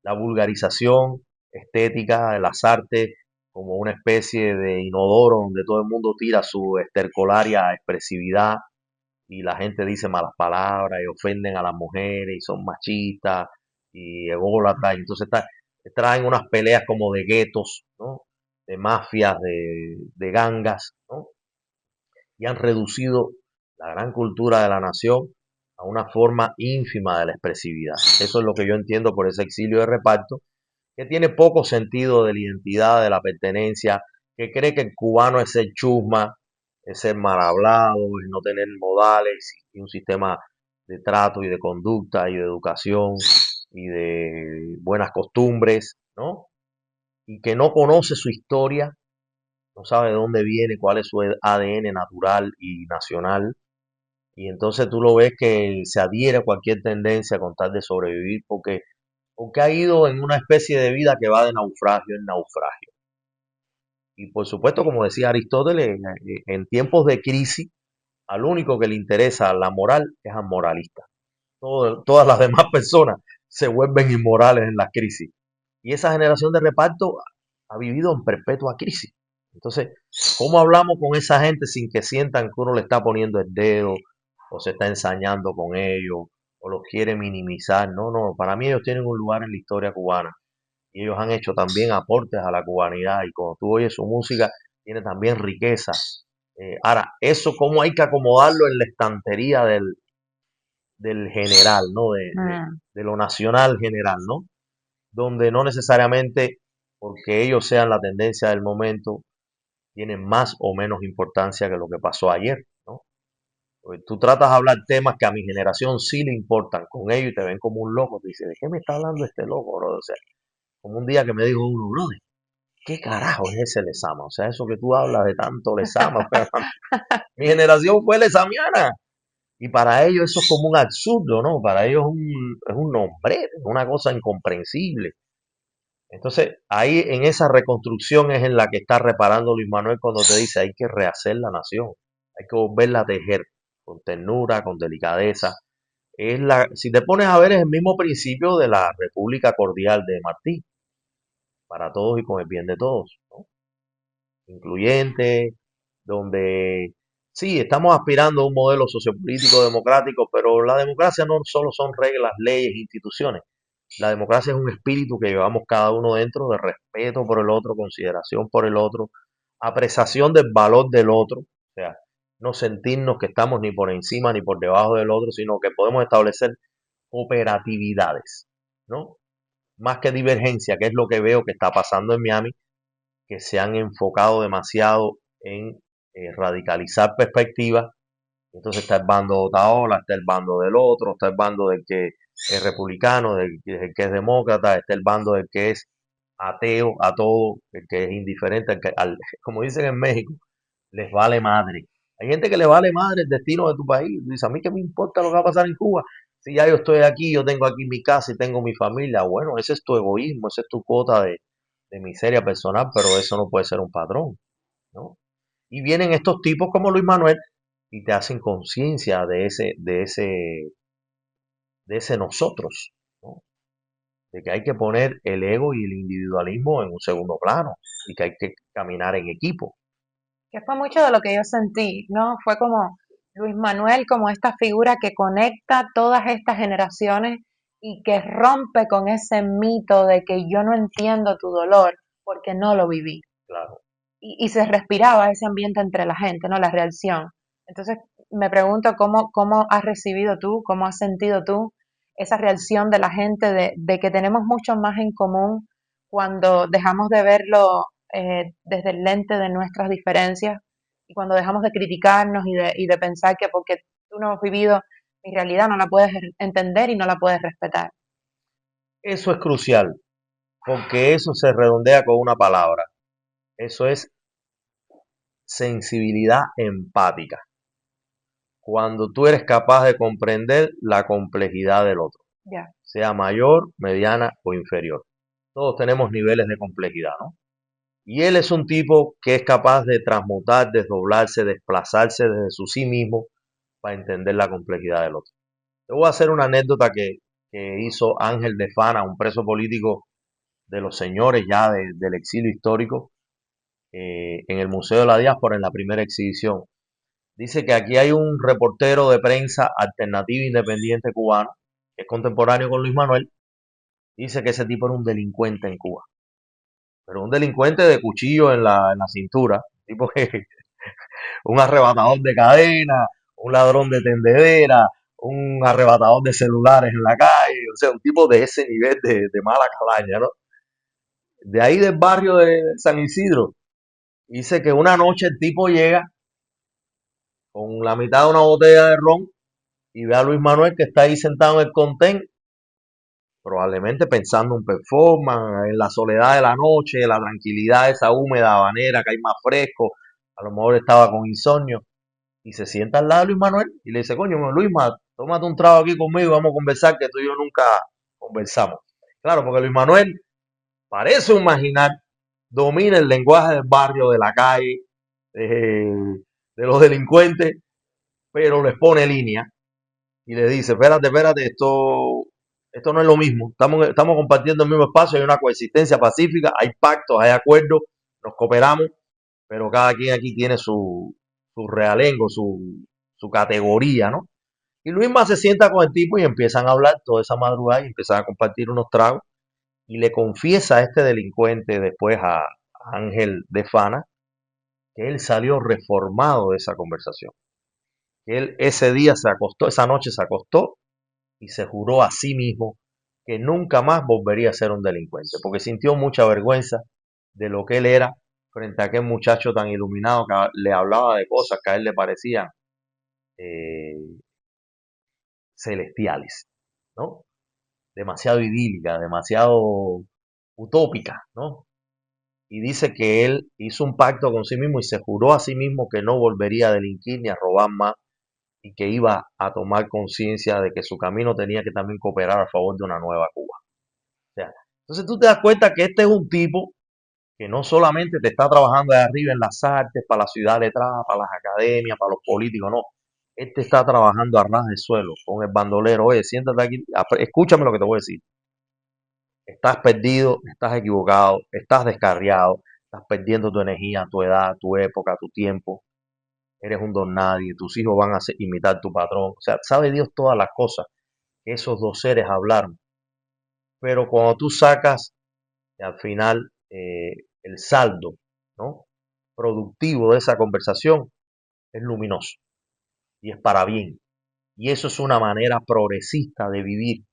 La vulgarización estética de las artes como una especie de inodoro donde todo el mundo tira su estercolaria expresividad y la gente dice malas palabras y ofenden a las mujeres y son machistas y ególatras. Y entonces traen unas peleas como de guetos, ¿no? De mafias, de gangas, ¿no? Y han reducido la gran cultura de la nación a una forma ínfima de la expresividad. Eso es lo que yo entiendo por ese exilio de reparto, que tiene poco sentido de la identidad, de la pertenencia, que cree que el cubano es ser chusma, es ser mal hablado, es no tener modales y un sistema de trato y de conducta y de educación y de buenas costumbres, ¿no? Y que no conoce su historia, no sabe de dónde viene, cuál es su ADN natural y nacional, y entonces tú lo ves que se adhiere a cualquier tendencia con tal de sobrevivir porque ha ido en una especie de vida que va de naufragio en naufragio. Y por supuesto, como decía Aristóteles, en tiempos de crisis, al único que le interesa la moral es al moralista. Todas las demás personas se vuelven inmorales en la crisis. Y esa generación de reparto ha vivido en perpetua crisis. Entonces, ¿cómo hablamos con esa gente sin que sientan que uno le está poniendo el dedo o se está ensañando con ellos o los quiere minimizar? No, no, para mí ellos tienen un lugar en la historia cubana y ellos han hecho también aportes a la cubanidad y cuando tú oyes su música tiene también riqueza. Ahora, eso cómo hay que acomodarlo en la estantería del general, ¿no? Mm. De lo nacional general, ¿no? Donde no necesariamente porque ellos sean la tendencia del momento tienen más o menos importancia que lo que pasó ayer, ¿no? Porque tú tratas de hablar temas que a mi generación sí le importan con ellos y te ven como un loco, te dicen, ¿de qué me está hablando este loco, bro? O sea, como un día que me dijo uno, brother, ¿qué carajo es ese Lezama? O sea, eso que tú hablas de tanto Lezama, pues, mi generación fue lezamiana. Y para ellos eso es como un absurdo, ¿no? Para ellos es un nombre, es una cosa incomprensible. Entonces, ahí en esa reconstrucción es en la que está reparando Luis Manuel cuando te dice hay que rehacer la nación, hay que volverla a tejer con ternura, con delicadeza. Si te pones a ver, es el mismo principio de la República Cordial de Martí, para todos y con el bien de todos, ¿no? Incluyente, donde sí, estamos aspirando a un modelo sociopolítico democrático, pero la democracia no solo son reglas, leyes, instituciones. La democracia es un espíritu que llevamos cada uno dentro de respeto por el otro, consideración por el otro, apreciación del valor del otro, o sea, no sentirnos que estamos ni por encima ni por debajo del otro, sino que podemos establecer cooperatividades, ¿no? Más que divergencia, que es lo que veo que está pasando en Miami, que se han enfocado demasiado en radicalizar perspectivas. Entonces está el bando de Otaola, está el bando del otro, está el bando del que es republicano, del que es demócrata, está el bando del que es ateo a todo, el que es indiferente, como dicen en México, les vale madre. Hay gente que le vale madre el destino de tu país. Dice, a mí qué me importa lo que va a pasar en Cuba. Si ya yo estoy aquí, yo tengo aquí mi casa y tengo mi familia. Bueno, ese es tu egoísmo, esa es tu cuota de miseria personal, pero eso no puede ser un patrón, ¿no? Y vienen estos tipos como Luis Manuel y te hacen conciencia de ese nosotros, ¿no? De que hay que poner el ego y el individualismo en un segundo plano y que hay que caminar en equipo. Que fue mucho de lo que yo sentí, ¿no? Fue como Luis Manuel, como esta figura que conecta todas estas generaciones y que rompe con ese mito de que yo no entiendo tu dolor porque no lo viví. Claro. Y se respiraba ese ambiente entre la gente, ¿no? La reacción. Entonces me pregunto cómo has recibido tú, cómo has sentido tú esa reacción de la gente de que tenemos mucho más en común cuando dejamos de verlo desde el lente de nuestras diferencias y cuando dejamos de criticarnos y de pensar que porque tú no has vivido mi realidad no la puedes entender y no la puedes respetar. Eso es crucial, porque eso se redondea con una palabra. Eso es sensibilidad empática. Cuando tú eres capaz de comprender la complejidad del otro, Ya, sea mayor, mediana o inferior. Todos tenemos niveles de complejidad, ¿no? Y él es un tipo que es capaz de transmutar, desdoblarse, desplazarse desde su sí mismo para entender la complejidad del otro. Te voy a hacer una anécdota que hizo Ángel de Fana, un preso político de los señores ya del exilio histórico, en el Museo de la Diáspora en la primera exhibición. Dice que aquí hay un reportero de prensa alternativo independiente cubano, que es contemporáneo con Luis Manuel. Dice que ese tipo era un delincuente en Cuba, pero un delincuente de cuchillo en la cintura, tipo que un arrebatador de cadena, un ladrón de tendedera, un arrebatador de celulares en la calle, o sea, un tipo de ese nivel de mala calaña, ¿no? De ahí del barrio de San Isidro, dice que una noche el tipo llega con la mitad de una botella de ron y ve a Luis Manuel que está ahí sentado en el contén, probablemente pensando en performance, en la soledad de la noche, la tranquilidad de esa húmeda habanera que hay más fresco, a lo mejor estaba con insomnio, y se sienta al lado de Luis Manuel y le dice, coño, Luis, tómate un trago aquí conmigo y vamos a conversar, que tú y yo nunca conversamos. Claro, porque Luis Manuel parece un marginal, domina el lenguaje del barrio, de la calle, de los delincuentes, pero les pone línea y le dice, espérate, esto no es lo mismo, estamos compartiendo el mismo espacio, hay una coexistencia pacífica, hay pactos, hay acuerdos, nos cooperamos, pero cada quien aquí tiene su realengo, su categoría, ¿no? Y Luisma se sienta con el tipo y empiezan a hablar toda esa madrugada y empiezan a compartir unos tragos y le confiesa a este delincuente después a Ángel de Fana que él salió reformado de esa conversación, que él ese día se acostó, esa noche se acostó y se juró a sí mismo que nunca más volvería a ser un delincuente, porque sintió mucha vergüenza de lo que él era frente a aquel muchacho tan iluminado que le hablaba de cosas que a él le parecían eh, celestiales, ¿no? Demasiado idílica, demasiado utópica, ¿no? Y dice que él hizo un pacto con sí mismo y se juró a sí mismo que no volvería a delinquir ni a robar más y que iba a tomar conciencia de que su camino tenía que también cooperar a favor de una nueva Cuba. O sea, entonces tú te das cuenta que este es un tipo que no solamente te está trabajando de arriba en las artes, para la ciudad letrada, para las academias, para los políticos, no. Este está trabajando a ras de suelo con el bandolero. Oye, siéntate aquí, escúchame lo que te voy a decir. Estás perdido, estás equivocado, estás descarriado, estás perdiendo tu energía, tu edad, tu época, tu tiempo. Eres un don nadie, tus hijos van a imitar tu patrón. O sea, sabe Dios todas las cosas que esos dos seres hablaron. Pero cuando tú sacas al final el saldo, ¿no?, productivo de esa conversación es luminoso y es para bien. Y eso es una manera progresista de vivir,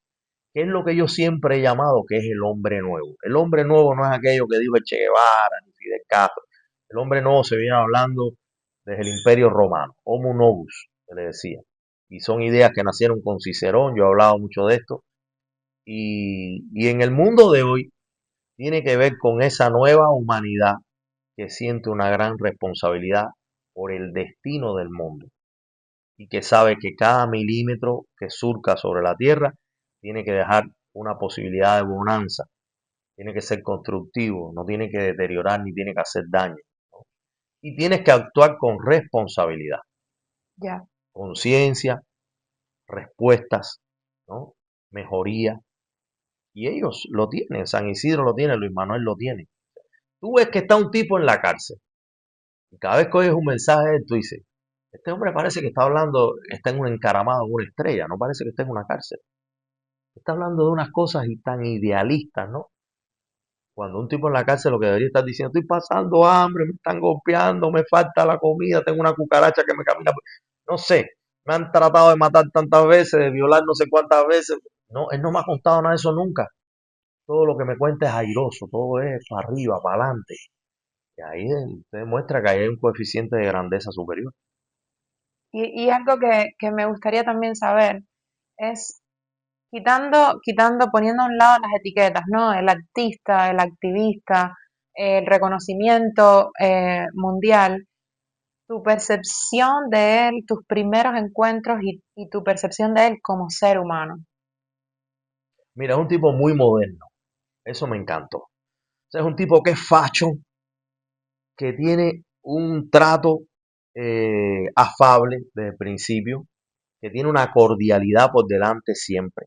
que es lo que yo siempre he llamado que es el hombre nuevo. El hombre nuevo no es aquello que dijo el Che Guevara ni Fidel Castro. El hombre nuevo se viene hablando desde el Imperio Romano, Homo novus, se le decía. Y son ideas que nacieron con Cicerón, yo he hablado mucho de esto. Y en el mundo de hoy tiene que ver con esa nueva humanidad que siente una gran responsabilidad por el destino del mundo y que sabe que cada milímetro que surca sobre la tierra tiene que dejar una posibilidad de bonanza, tiene que ser constructivo, no tiene que deteriorar ni tiene que hacer daño, ¿no? Y tienes que actuar con responsabilidad. ya. conciencia, respuestas, ¿no? Mejoría. Y ellos lo tienen, San Isidro lo tiene, Luis Manuel lo tiene. Tú ves que está un tipo en la cárcel y cada vez que oyes un mensaje, tú dices, este hombre parece que está hablando, está en un encaramado, en una estrella, no parece que esté en una cárcel. Está hablando de unas cosas y tan idealistas, ¿no? Cuando un tipo en la cárcel lo que debería estar diciendo, estoy pasando hambre, me están golpeando, me falta la comida, tengo una cucaracha que me camina. No sé, me han tratado de matar tantas veces, de violar no sé cuántas veces. No, él no me ha contado nada de eso nunca. Todo lo que me cuenta es airoso, todo es para arriba, para adelante. Y ahí te demuestra que ahí hay un coeficiente de grandeza superior. Y algo que me gustaría también saber es, poniendo a un lado las etiquetas, ¿no? El artista, el activista, el reconocimiento mundial, tu percepción de él, tus primeros encuentros y tu percepción de él como ser humano. Mira, es un tipo muy moderno. Eso me encantó. O sea, es un tipo que es facho, que tiene un trato afable desde el principio, que tiene una cordialidad por delante siempre,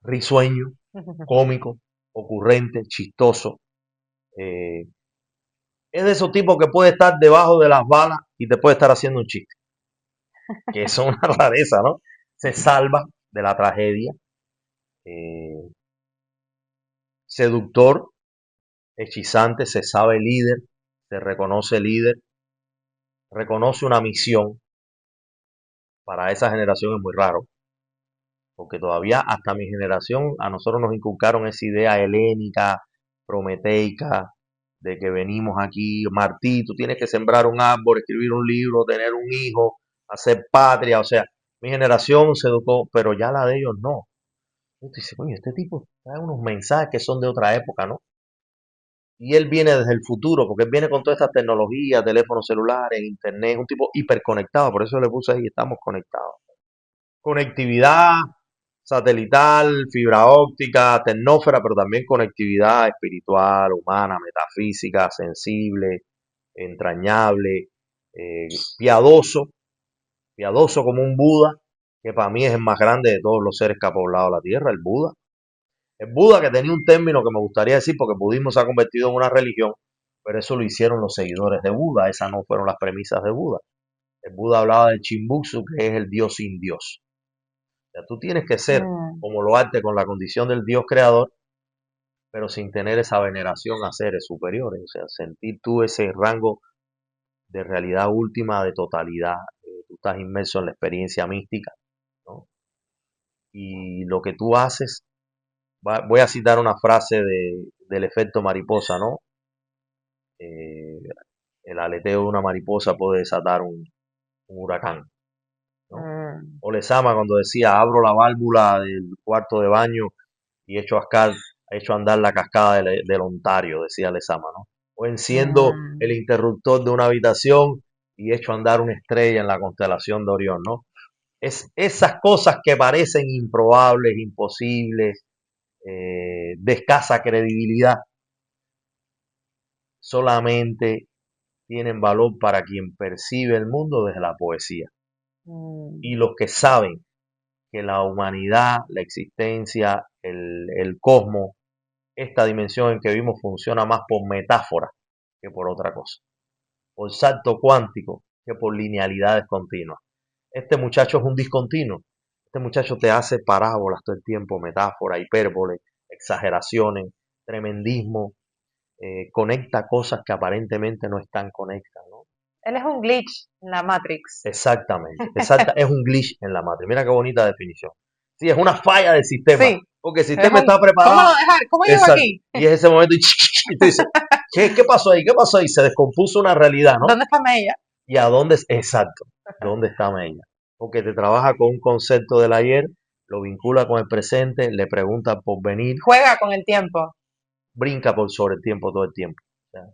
risueño, cómico, ocurrente, chistoso. eh, es de esos tipos que puede estar debajo de las balas y te puede estar haciendo un chiste, que es una rareza, ¿no? Se salva de la tragedia, eh, seductor, hechizante, se sabe líder, se reconoce líder, reconoce una misión. Para esa generación es muy raro, porque todavía hasta mi generación a nosotros nos inculcaron esa idea helénica, prometeica, de que venimos aquí, Martí, tú tienes que sembrar un árbol, escribir un libro, tener un hijo, hacer patria, o sea, mi generación se educó, pero ya la de ellos no. Entonces dice, coño, este tipo trae unos mensajes que son de otra época, ¿no? Y él viene desde el futuro, porque él viene con todas estas tecnologías, teléfonos celulares, internet, un tipo hiperconectado, por eso le puse ahí, estamos conectados. Conectividad satelital, fibra óptica, tecnófera, pero también conectividad espiritual, humana, metafísica, sensible, entrañable, eh, piadoso, piadoso como un Buda, que para mí es el más grande de todos los seres que ha poblado la Tierra, el Buda. El Buda que tenía un término que me gustaría decir porque el budismo se ha convertido en una religión, pero eso lo hicieron los seguidores de Buda, esas no fueron las premisas de Buda. El Buda hablaba del Chimbutsu, que es el Dios sin Dios. O sea, tú tienes que ser Mm, como lo arte con la condición del Dios creador, pero sin tener esa veneración a seres superiores. O sea, sentir tú ese rango de realidad última, de totalidad. Tú estás inmerso en la experiencia mística, ¿no? Y lo que tú haces, voy a citar una frase del efecto mariposa, ¿no? Eh, el aleteo de una mariposa puede desatar un huracán, ¿no? mm, O Lezama cuando decía, abro la válvula del cuarto de baño y hecho andar la cascada del Ontario, decía Lezama, ¿no? O enciendo el mm. interruptor de una habitación y hecho andar una estrella en la constelación de Orión, ¿no? Es esas cosas que parecen improbables, imposibles, de escasa credibilidad, solamente tienen valor para quien percibe el mundo desde la poesía. Y Mm, los que saben que la humanidad, la existencia, el cosmos, esta dimensión en que vivimos funciona más por metáfora que por otra cosa, por salto cuántico que por linealidades continuas. Este muchacho es un discontinuo. Este muchacho te hace parábolas todo el tiempo, metáfora, hipérbole, exageraciones, tremendismo, conecta cosas que aparentemente no están conectadas, ¿no? Él es un glitch en la Matrix. Exactamente, es un glitch en la matriz. Mira qué bonita definición. Sí, es una falla del sistema, Sí, porque el es sistema un, está ¿cómo lo preparado. dejar? ¿Cómo llego Exacto. aquí? Y es ese momento y tú dices, ¿qué pasó ahí? ¿Qué pasó ahí? Se descompuso una realidad, ¿no? ¿Dónde está Mella? ¿Y a dónde? Exacto. ¿Dónde está Mella? Porque te trabaja con un concepto del ayer, lo vincula con el presente, le pregunta por venir, Juega con el tiempo. brinca por sobre el tiempo todo el tiempo. O sea,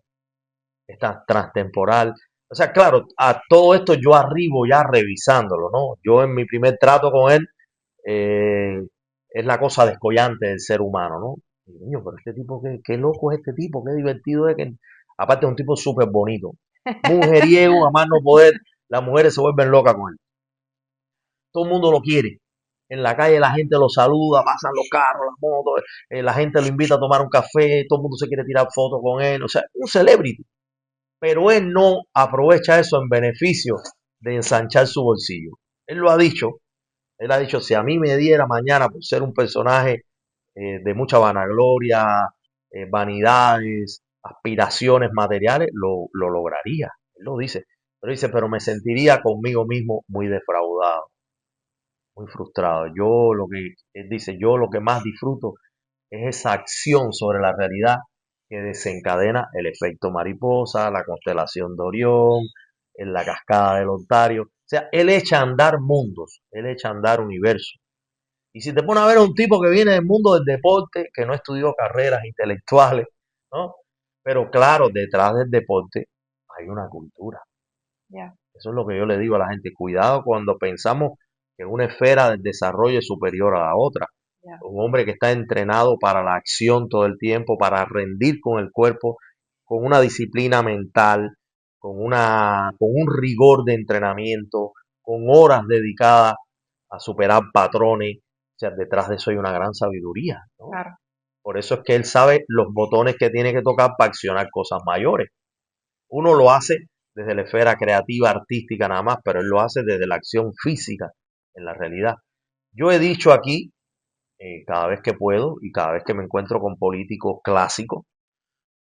está transtemporal. O sea, claro, a todo esto yo arribo ya revisándolo, ¿no? Yo en mi primer trato con él, eh, es la cosa descollante del ser humano, ¿no? Y, niño, pero este tipo, qué loco es este tipo, qué divertido es. Aparte es un tipo súper bonito, mujeriego, a más no poder, las mujeres se vuelven locas con él. Todo el mundo lo quiere. En la calle la gente lo saluda, pasan los carros, las motos, la gente lo invita a tomar un café, todo el mundo se quiere tirar fotos con él, o sea, un celebrity. Pero él no aprovecha eso en beneficio de ensanchar su bolsillo. Él lo ha dicho, él ha dicho, si a mí me diera mañana por ser un personaje de mucha vanagloria, vanidades, aspiraciones materiales, lo lograría. Él lo dice. Pero dice, pero me sentiría conmigo mismo muy defraudado, muy frustrado. Yo lo que, él dice, yo lo que más disfruto es esa acción sobre la realidad que desencadena el efecto mariposa, la constelación de Orión, en la cascada del Ontario. O sea, él echa a andar mundos, él echa a andar universos. Y si te pones a ver a un tipo que viene del mundo del deporte, que no estudió carreras intelectuales, ¿no? Pero claro, detrás del deporte hay una cultura. Ya, Eso es lo que yo le digo a la gente. Cuidado cuando pensamos que una esfera del desarrollo es superior a la otra. ya. Un hombre que está entrenado para la acción todo el tiempo, para rendir con el cuerpo, con una disciplina mental, con un rigor de entrenamiento, con horas dedicadas a superar patrones. O sea, detrás de eso hay una gran sabiduría, ¿no? Claro. Por eso es que él sabe los botones que tiene que tocar para accionar cosas mayores. Uno lo hace desde la esfera creativa, artística nada más, pero él lo hace desde la acción física en la realidad. Yo he dicho aquí, cada vez que puedo y cada vez que me encuentro con políticos clásicos,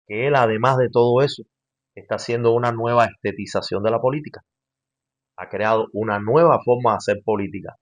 que él además de todo eso está haciendo una nueva estetización de la política. Ha creado una nueva forma de hacer política,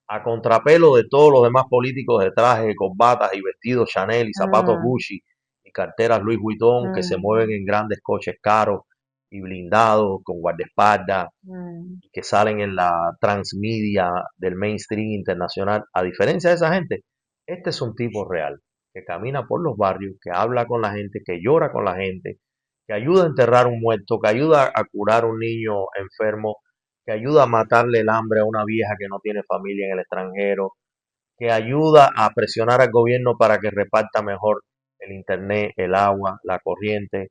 a contrapelo de todos los demás políticos de traje, de corbatas y vestidos Chanel y zapatos Mm, Gucci y carteras Louis Vuitton que se mm, mueven en grandes coches caros y blindados con guardaespaldas mm, y que salen en la transmedia del mainstream internacional. A diferencia de esa gente, este es un tipo real que camina por los barrios, que habla con la gente, que llora con la gente, que ayuda a enterrar un muerto, que ayuda a curar un niño enfermo, que ayuda a matarle el hambre a una vieja que no tiene familia en el extranjero, que ayuda a presionar al gobierno para que reparta mejor el internet, el agua, la corriente.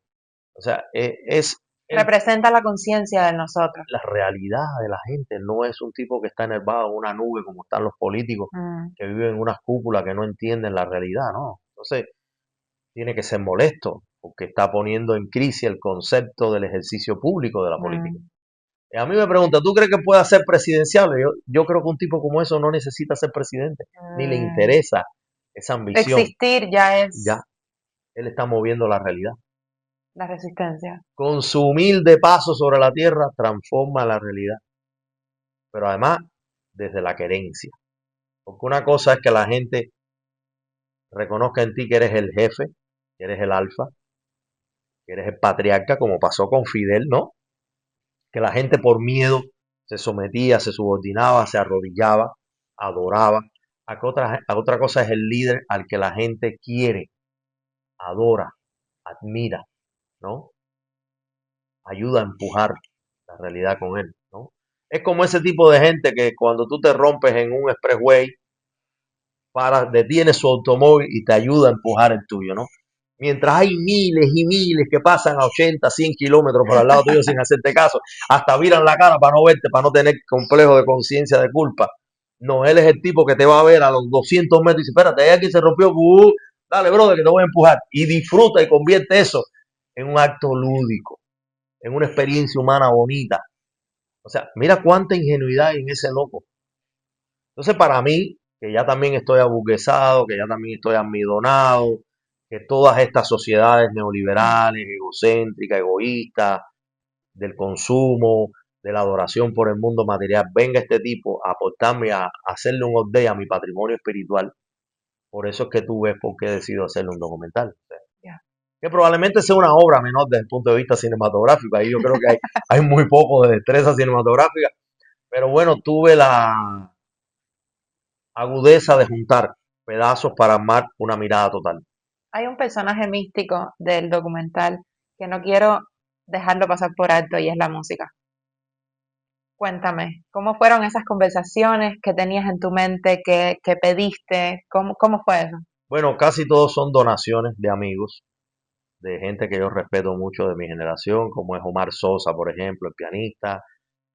O sea, es el, Representa la conciencia de nosotros. la realidad de la gente. No es un tipo que está enervado en una nube como están los políticos Mm, que viven en unas cúpulas que no entienden la realidad, ¿no? Entonces, tiene que ser molesto porque está poniendo en crisis el concepto del ejercicio público de la política. mm, Y a mí me pregunta, ¿tú crees que pueda ser presidenciable? Yo creo que un tipo como eso no necesita ser presidente, ni le mm. interesa esa ambición. Existir ya Ya, es él está moviendo la realidad. la resistencia. Con su humilde paso sobre la tierra, transforma la realidad. Pero además, desde la querencia. Porque una cosa es que la gente reconozca en ti que eres el jefe, que eres el alfa, que eres el patriarca, como pasó con Fidel, ¿no? Que la gente por miedo se sometía, se subordinaba, se arrodillaba, adoraba. A otra cosa es el líder al que la gente quiere, adora, admira, ¿no? Ayuda a empujar la realidad con él, ¿no? Es como ese tipo de gente que cuando tú te rompes en un expressway, detiene su automóvil y te ayuda a empujar el tuyo, ¿no? Mientras hay miles y miles que pasan a 80, 100 kilómetros por al lado tuyo sin hacerte caso, hasta viran la cara para no verte, para no tener complejo de conciencia de culpa. No, él es el tipo que te va a ver a los 200 metros y dice, espérate, hay alguien se rompió, dale, brother, que te voy a empujar. Y disfruta y convierte eso en un acto lúdico, en una experiencia humana bonita. O sea, mira cuánta ingenuidad hay en ese loco. Entonces, para mí, que ya también estoy aburguesado, que ya también estoy amidonado, que todas estas sociedades neoliberales, egocéntricas, egoístas, del consumo, de la adoración por el mundo material, venga este tipo a aportarme a hacerle un update a mi patrimonio espiritual. Por eso es que tú ves por qué decido hacerle un documental. O sea, Ya. que probablemente sea una obra menor desde el punto de vista cinematográfico. Ahí yo creo que hay muy poco de destreza cinematográfica. Pero bueno, tuve la agudeza de juntar pedazos para armar una mirada total. Hay un personaje místico del documental que no quiero dejarlo pasar por alto y es la música. Cuéntame, ¿cómo fueron esas conversaciones que tenías en tu mente, que pediste? ¿Cómo fue eso? Bueno, casi todos son donaciones de amigos, de gente que yo respeto mucho de mi generación, como es Omar Sosa, por ejemplo, el pianista,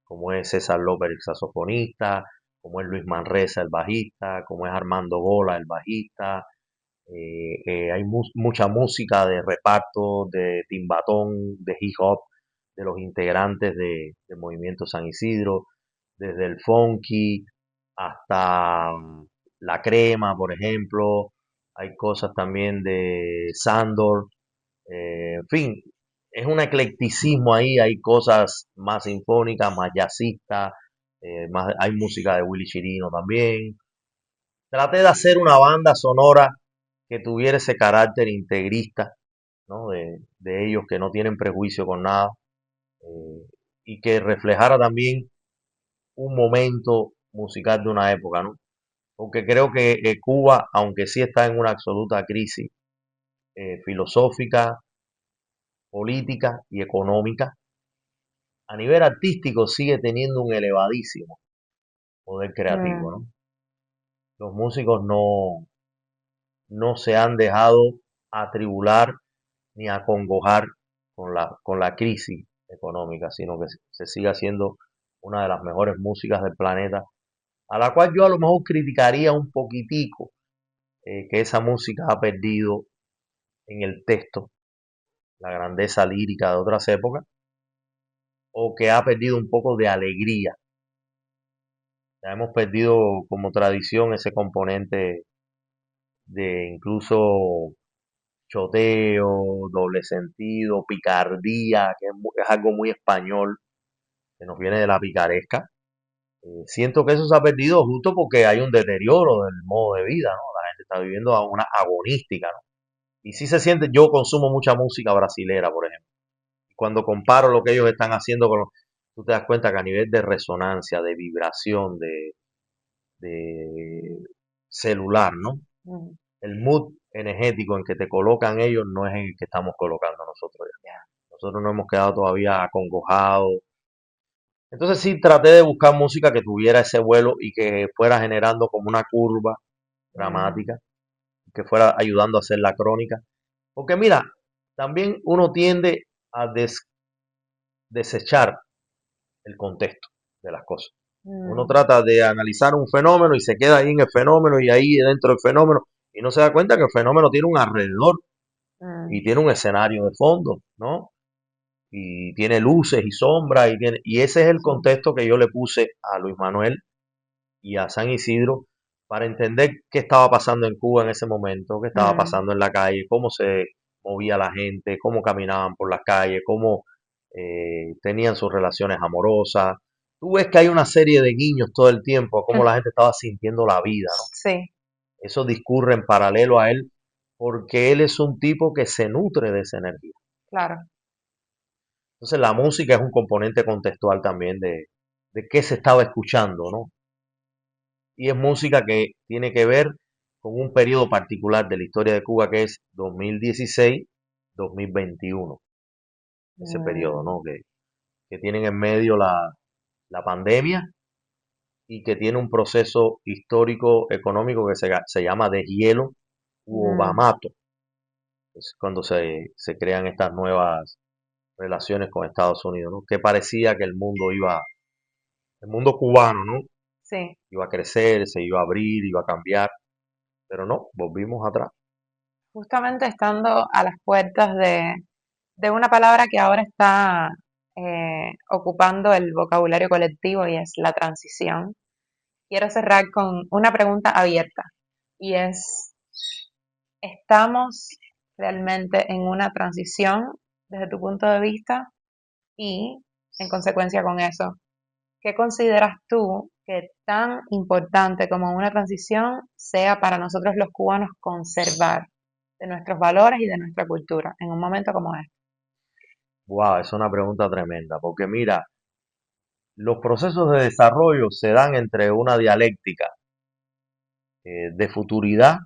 como es César López el saxofonista, como es Luis Manresa el bajista, como es Armando Gola el bajista. Hay mucha música de reparto, de timbatón, de hip hop, de los integrantes del Movimiento San Isidro, desde el funky hasta la crema, por ejemplo. Hay cosas también de Sandor. En fin, es un eclecticismo ahí. Hay cosas más sinfónicas, más jazzistas. Hay música de Willy Chirino también. Traté de hacer una banda sonora que tuviera ese carácter integrista, ¿no? De ellos que no tienen prejuicio con nada, eh, y que reflejara también un momento musical de una época, ¿no? Porque creo que Cuba, aunque sí está en una absoluta crisis filosófica, política y económica, a nivel artístico sigue teniendo un elevadísimo poder creativo, Mm, ¿no? Los músicos no se han dejado atribular ni acongojar con la crisis económica, sino que se sigue haciendo una de las mejores músicas del planeta, a la cual yo a lo mejor criticaría un poquitico que esa música ha perdido en el texto la grandeza lírica de otras épocas, o que ha perdido un poco de alegría. Ya hemos perdido como tradición ese componente de incluso choteo, doble sentido, picardía, que es algo muy español, que nos viene de la picaresca. Siento que eso se ha perdido justo porque hay un deterioro del modo de vida, ¿no? La gente está viviendo a una agonística, ¿no? Y sí se siente, yo consumo mucha música brasilera, por ejemplo. Cuando comparo lo que ellos están haciendo tú te das cuenta que a nivel de resonancia, de vibración, de celular, ¿no? mm, El mood energético en que te colocan ellos no es en el que estamos colocando nosotros ya. ya. Nosotros no hemos quedado todavía acongojados. Entonces sí traté de buscar música que tuviera ese vuelo y que fuera generando como una curva Mm, dramática, que fuera ayudando a hacer la crónica. Porque mira, también uno tiende a desechar el contexto de las cosas. Uno mm, trata de analizar un fenómeno y se queda ahí en el fenómeno y ahí dentro del fenómeno y no se da cuenta que el fenómeno tiene un alrededor y mm, tiene un escenario de fondo, ¿no? Y tiene luces y sombras y ese es el sí, contexto que yo le puse a Luis Manuel y a San Isidro para entender qué estaba pasando en Cuba en ese momento, qué estaba mm, pasando en la calle, cómo se movía la gente, cómo caminaban por las calles, cómo tenían sus relaciones amorosas. Tú ves que hay una serie de guiños todo el tiempo a cómo la gente estaba sintiendo la vida, ¿no? sí, Eso discurre en paralelo a él porque él es un tipo que se nutre de esa energía. claro. Entonces la música es un componente contextual también de qué se estaba escuchando, ¿no? Y es música que tiene que ver con un periodo particular de la historia de Cuba que es 2016-2021, ese periodo, Mm, ¿no? Que tienen en medio la pandemia y que tiene un proceso histórico económico que se llama deshielo u mm, Obamato. Es cuando se crean estas nuevas relaciones con Estados Unidos, ¿no? Que parecía que el mundo cubano, ¿no? sí. Iba a crecer, se iba a abrir, iba a cambiar, pero no, volvimos atrás. Justamente estando a las puertas de una palabra que ahora está ocupando el vocabulario colectivo y es la transición, quiero cerrar con una pregunta abierta y es, ¿estamos realmente en una transición desde tu punto de vista? Y en consecuencia con eso, ¿qué consideras tú que tan importante como una transición sea para nosotros los cubanos conservar de nuestros valores y de nuestra cultura en un momento como este? Wow, es una pregunta tremenda, porque mira, los procesos de desarrollo se dan entre una dialéctica de futuridad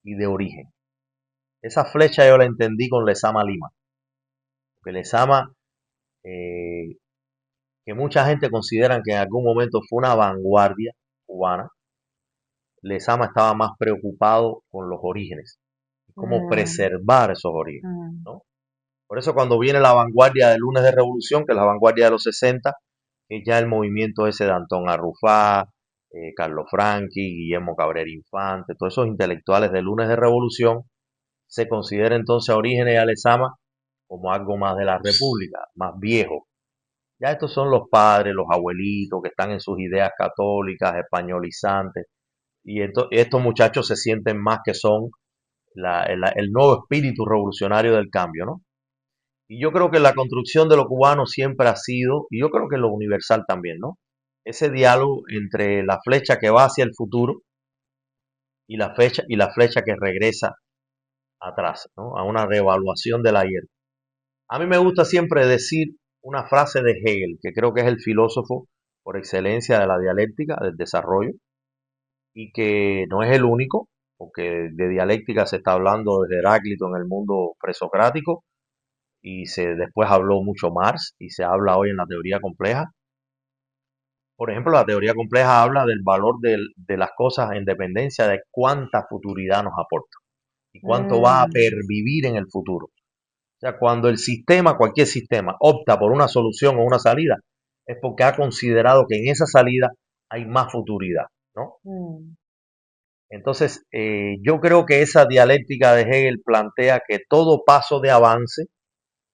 y de origen. Esa flecha yo la entendí con Lezama Lima, porque Lezama, eh, que mucha gente considera que en algún momento fue una vanguardia cubana, Lezama estaba más preocupado con los orígenes, cómo Mm, preservar esos orígenes, mm, ¿no? Por eso cuando viene la vanguardia del lunes de revolución, que es la vanguardia de los 60, que ya el movimiento ese de Antón Arrufá, Carlos Franchi, Guillermo Cabrera Infante, todos esos intelectuales de Lunes de Revolución, se considera entonces a Orígenes y a Lezama como algo más de la República, más viejo. Ya estos son los padres, los abuelitos que están en sus ideas católicas, españolizantes, y estos muchachos se sienten más que son el nuevo espíritu revolucionario del cambio, ¿no? Y yo creo que la construcción de lo cubano siempre ha sido, y yo creo que lo universal también, ¿no? Ese diálogo entre la flecha que va hacia el futuro y la flecha que regresa atrás, ¿no? A una reevaluación del ayer. A mí me gusta siempre decir una frase de Hegel, que creo que es el filósofo por excelencia de la dialéctica, del desarrollo, y que no es el único, porque de dialéctica se está hablando desde Heráclito en el mundo presocrático, y después habló mucho Marx, y se habla hoy en la teoría compleja. Por ejemplo, la teoría compleja habla del valor de las cosas en dependencia de cuánta futuridad nos aporta y cuánto va a Mm, pervivir en el futuro. O sea, cuando el sistema, cualquier sistema, opta por una solución o una salida, es porque ha considerado que en esa salida hay más futuridad, ¿no? mm, Entonces, yo creo que esa dialéctica de Hegel plantea que todo paso de avance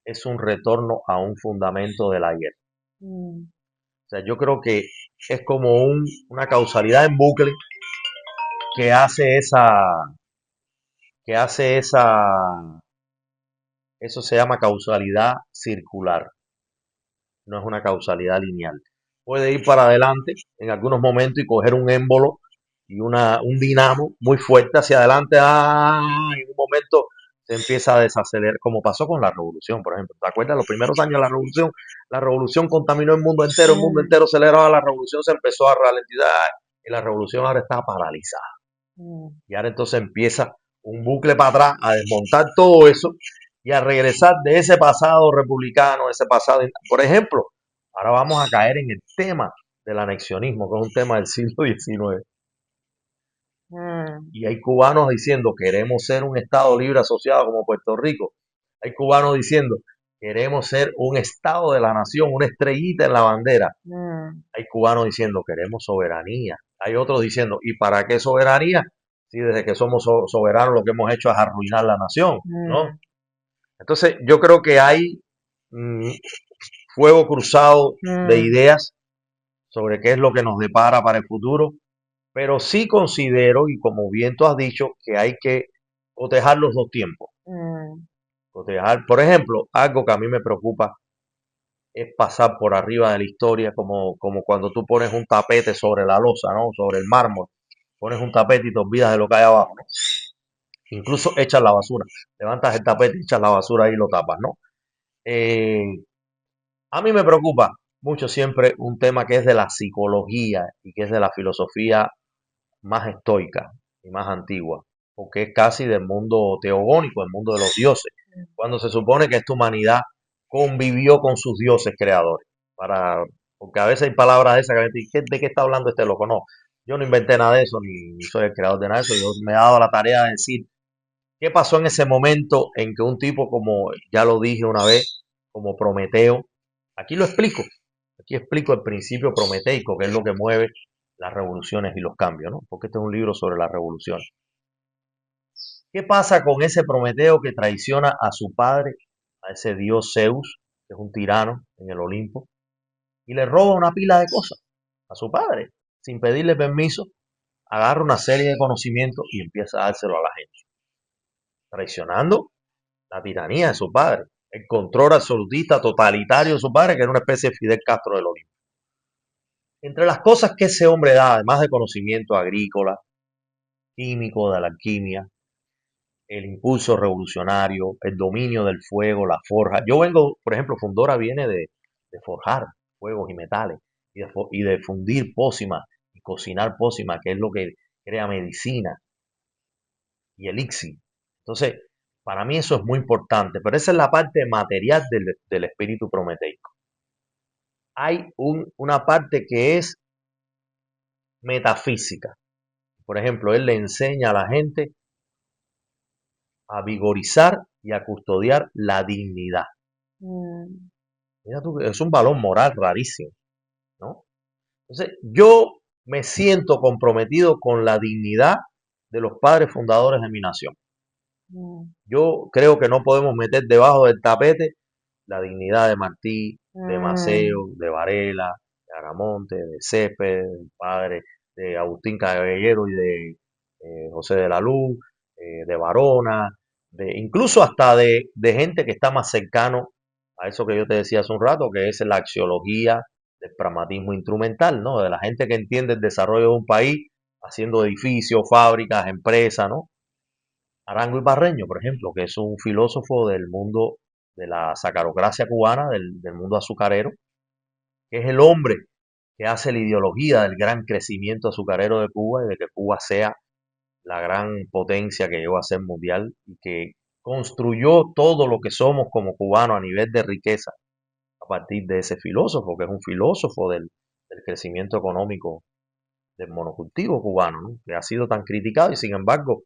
es un retorno a un fundamento del ayer. mm, O sea, yo creo que es como una causalidad en bucle que hace que hace eso se llama causalidad circular, no es una causalidad lineal. Puede ir para adelante en algunos momentos y coger un émbolo y un dinamo muy fuerte hacia adelante. En un momento se empieza a desacelerar, como pasó con la revolución, por ejemplo. ¿Te acuerdas? Los primeros años de la revolución contaminó el mundo mm, entero aceleraba, la revolución se empezó a ralentizar y la revolución ahora está paralizada. mm, Y ahora entonces empieza un bucle para atrás a desmontar todo eso y a regresar de ese pasado republicano, ese pasado. Por ejemplo, ahora vamos a caer en el tema del anexionismo, que es un tema del siglo XIX. mm, Y hay cubanos diciendo queremos ser un Estado libre asociado como Puerto Rico. Hay cubanos diciendo queremos ser un Estado de la nación, una estrellita en la bandera. mm, Hay cubanos diciendo queremos soberanía. Hay otros diciendo, ¿y para qué soberanía? Si desde que somos soberanos lo que hemos hecho es arruinar la nación, ¿no? mm, Entonces yo creo que hay mm, fuego cruzado de mm, ideas sobre qué es lo que nos depara para el futuro, pero sí considero, y como bien tú has dicho, que hay que cotejar los dos tiempos. mm, Cotejar, por ejemplo, algo que a mí me preocupa es pasar por arriba de la historia, como cuando tú pones un tapete sobre la losa, ¿no? Sobre el mármol. Pones un tapete y te olvidas de lo que hay abajo, ¿no? Incluso echas la basura. Levantas el tapete y echas la basura ahí y lo tapas, ¿no? Eh, a mí me preocupa mucho siempre un tema que es de la psicología y que es de la filosofía más estoica y más antigua, porque es casi del mundo teogónico, el mundo de los dioses, cuando se supone que esta humanidad convivió con sus dioses creadores. Porque a veces hay palabras de esas que me dicen, ¿de qué está hablando este loco? No, yo no inventé nada de eso, ni soy el creador de nada de eso, yo me he dado la tarea de decir qué pasó en ese momento en que un tipo como, ya lo dije una vez, como Prometeo, aquí lo explico, aquí explico el principio prometeico, que es lo que mueve las revoluciones y los cambios, ¿no? Porque este es un libro sobre las revoluciones. ¿Qué pasa con ese Prometeo que traiciona a su padre, a ese dios Zeus, que es un tirano en el Olimpo, y le roba una pila de cosas a su padre, sin pedirle permiso, agarra una serie de conocimientos y empieza a dárselo a la gente, traicionando la tiranía de su padre, el control absolutista totalitario de su padre, que era una especie de Fidel Castro del Olimpo. Entre las cosas que ese hombre da, además de conocimiento agrícola, químico, de la alquimia, el impulso revolucionario, el dominio del fuego, la forja. Yo vengo, por ejemplo, Fundora viene de forjar fuegos y metales y de fundir pócimas y cocinar pócimas, que es lo que crea medicina y elixir. Entonces, para mí eso es muy importante, pero esa es la parte material del espíritu prometeico. Hay una parte que es metafísica. Por ejemplo, él le enseña a la gente a vigorizar y a custodiar la dignidad. mm, Mira tú, es un valor moral rarísimo. ¿no? Entonces, yo me siento comprometido con la dignidad de los padres fundadores de mi nación. mm, Yo creo que no podemos meter debajo del tapete la dignidad de Martí, de mm, Maceo, de Varela, de Aramonte, de Céspedes, del padre de Agustín Caballero y de José de la Luz, de Varona, incluso hasta de gente que está más cercano a eso que yo te decía hace un rato, que es la axiología del pragmatismo instrumental, ¿no? De la gente que entiende el desarrollo de un país haciendo edificios, fábricas, empresas, ¿no? Arango y Barreño, por ejemplo, que es un filósofo del mundo de la sacarocracia cubana, del mundo azucarero, que es el hombre que hace la ideología del gran crecimiento azucarero de Cuba y de que Cuba sea la gran potencia que llegó a ser mundial y que construyó todo lo que somos como cubanos a nivel de riqueza a partir de ese filósofo, que es un filósofo del crecimiento económico del monocultivo cubano, ¿no? Que ha sido tan criticado y sin embargo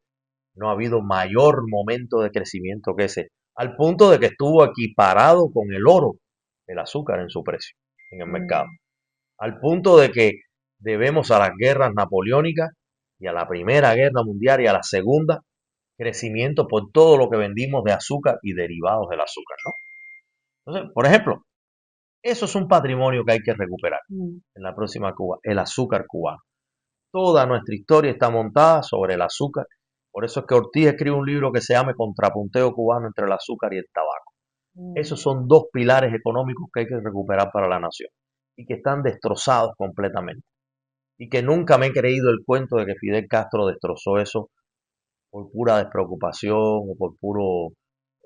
no ha habido mayor momento de crecimiento que ese, al punto de que estuvo equiparado con el oro, el azúcar en su precio en el mercado, mm, al punto de que debemos a las guerras napoleónicas y a la Primera Guerra Mundial y a la Segunda crecimiento por todo lo que vendimos de azúcar y derivados del azúcar, ¿no? Entonces, por ejemplo, eso es un patrimonio que hay que recuperar mm, en la próxima Cuba, el azúcar cubano. Toda nuestra historia está montada sobre el azúcar. Por eso es que Ortiz escribe un libro que se llama Contrapunteo cubano entre el azúcar y el tabaco. Esos mm, son dos pilares económicos que hay que recuperar para la nación y que están destrozados completamente. Y que nunca me he creído el cuento de que Fidel Castro destrozó eso por pura despreocupación o por puro,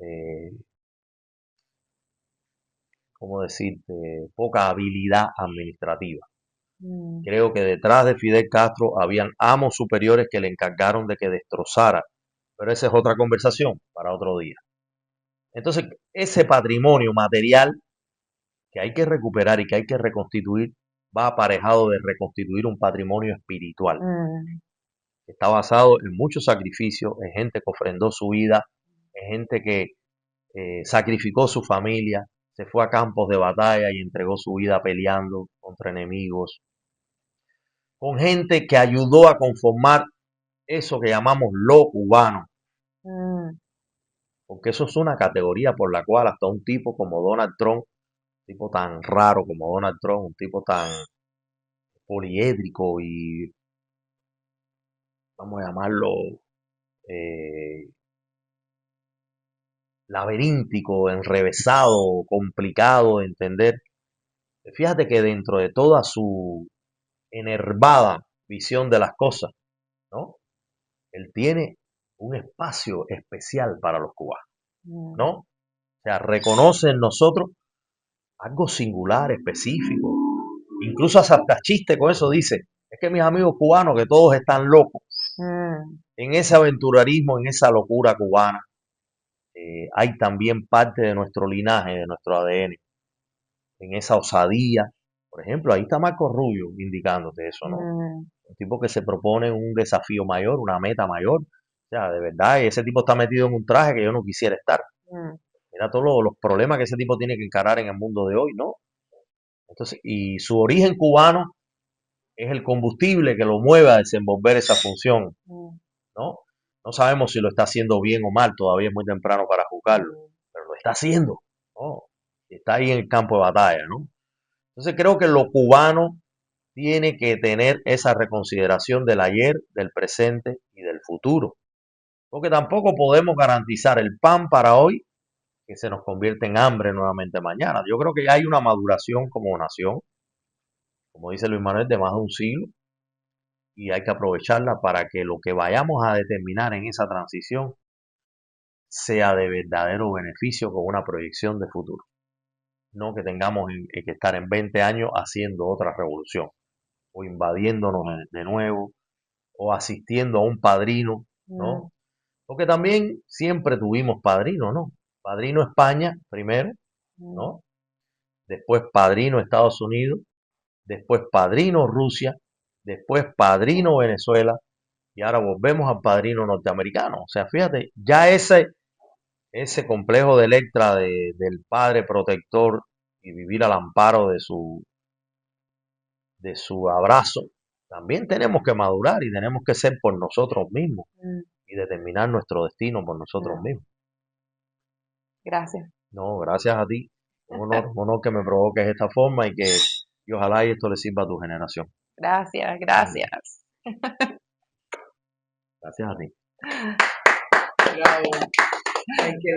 eh, ¿cómo decirte?, poca habilidad administrativa. mm, Creo que detrás de Fidel Castro habían amos superiores que le encargaron de que destrozara, pero esa es otra conversación para otro día. Entonces, ese patrimonio material que hay que recuperar y que hay que reconstituir va aparejado de reconstituir un patrimonio espiritual mm, que está basado en mucho sacrificio, en gente que ofrendó su vida, en gente que sacrificó su familia, se fue a campos de batalla y entregó su vida peleando contra enemigos, con gente que ayudó a conformar eso que llamamos lo cubano, mm, porque eso es una categoría por la cual hasta un tipo como Donald Trump, un tipo tan raro como Donald Trump, un tipo tan poliédrico y vamos a llamarlo eh, laberíntico, enrevesado, complicado de entender. Fíjate que dentro de toda su enervada visión de las cosas, ¿no? Él tiene un espacio especial para los cubanos, ¿no? mm, O sea, reconoce en nosotros algo singular, específico. Incluso hasta chiste con eso dice, es que mis amigos cubanos que todos están locos. mm, En ese aventurarismo, en esa locura cubana, hay también parte de nuestro linaje, de nuestro ADN, en esa osadía. Por ejemplo, ahí está Marco Rubio indicándote eso, ¿no? mm, Un tipo que se propone un desafío mayor, una meta mayor. O sea, de verdad, ese tipo está metido en un traje que yo no quisiera estar. mm, Mira todos los problemas que ese tipo tiene que encarar en el mundo de hoy, ¿no? Entonces, y su origen cubano es el combustible que lo mueve a desenvolver esa función, mm, ¿no? No sabemos si lo está haciendo bien o mal, todavía es muy temprano para juzgarlo, mm, pero lo está haciendo, ¿no? Está ahí en el campo de batalla, ¿no? Entonces creo que lo cubano tiene que tener esa reconsideración del ayer, del presente y del futuro, porque tampoco podemos garantizar el pan para hoy que se nos convierte en hambre nuevamente mañana. Yo creo que ya hay una maduración como nación, como dice Luis Manuel, de más de un siglo, y hay que aprovecharla para que lo que vayamos a determinar en esa transición sea de verdadero beneficio con una proyección de futuro. No que tengamos que estar en 20 años haciendo otra revolución o invadiéndonos de nuevo o asistiendo a un padrino, mm, ¿no? Porque también siempre tuvimos padrino, ¿no? Padrino España primero, mm, ¿no? Después padrino Estados Unidos, después padrino Rusia, después padrino Venezuela y ahora volvemos al padrino norteamericano. O sea, fíjate, ya ese complejo de Electra del padre protector y vivir al amparo de su abrazo, también tenemos que madurar y tenemos que ser por nosotros mismos Mm, y determinar nuestro destino por nosotros no, mismos. gracias. No, gracias a ti. Un honor que me provoques de esta forma y ojalá y esto le sirva a tu generación. Gracias, Mm, gracias. Gracias a ti. Bravo. Ay, qué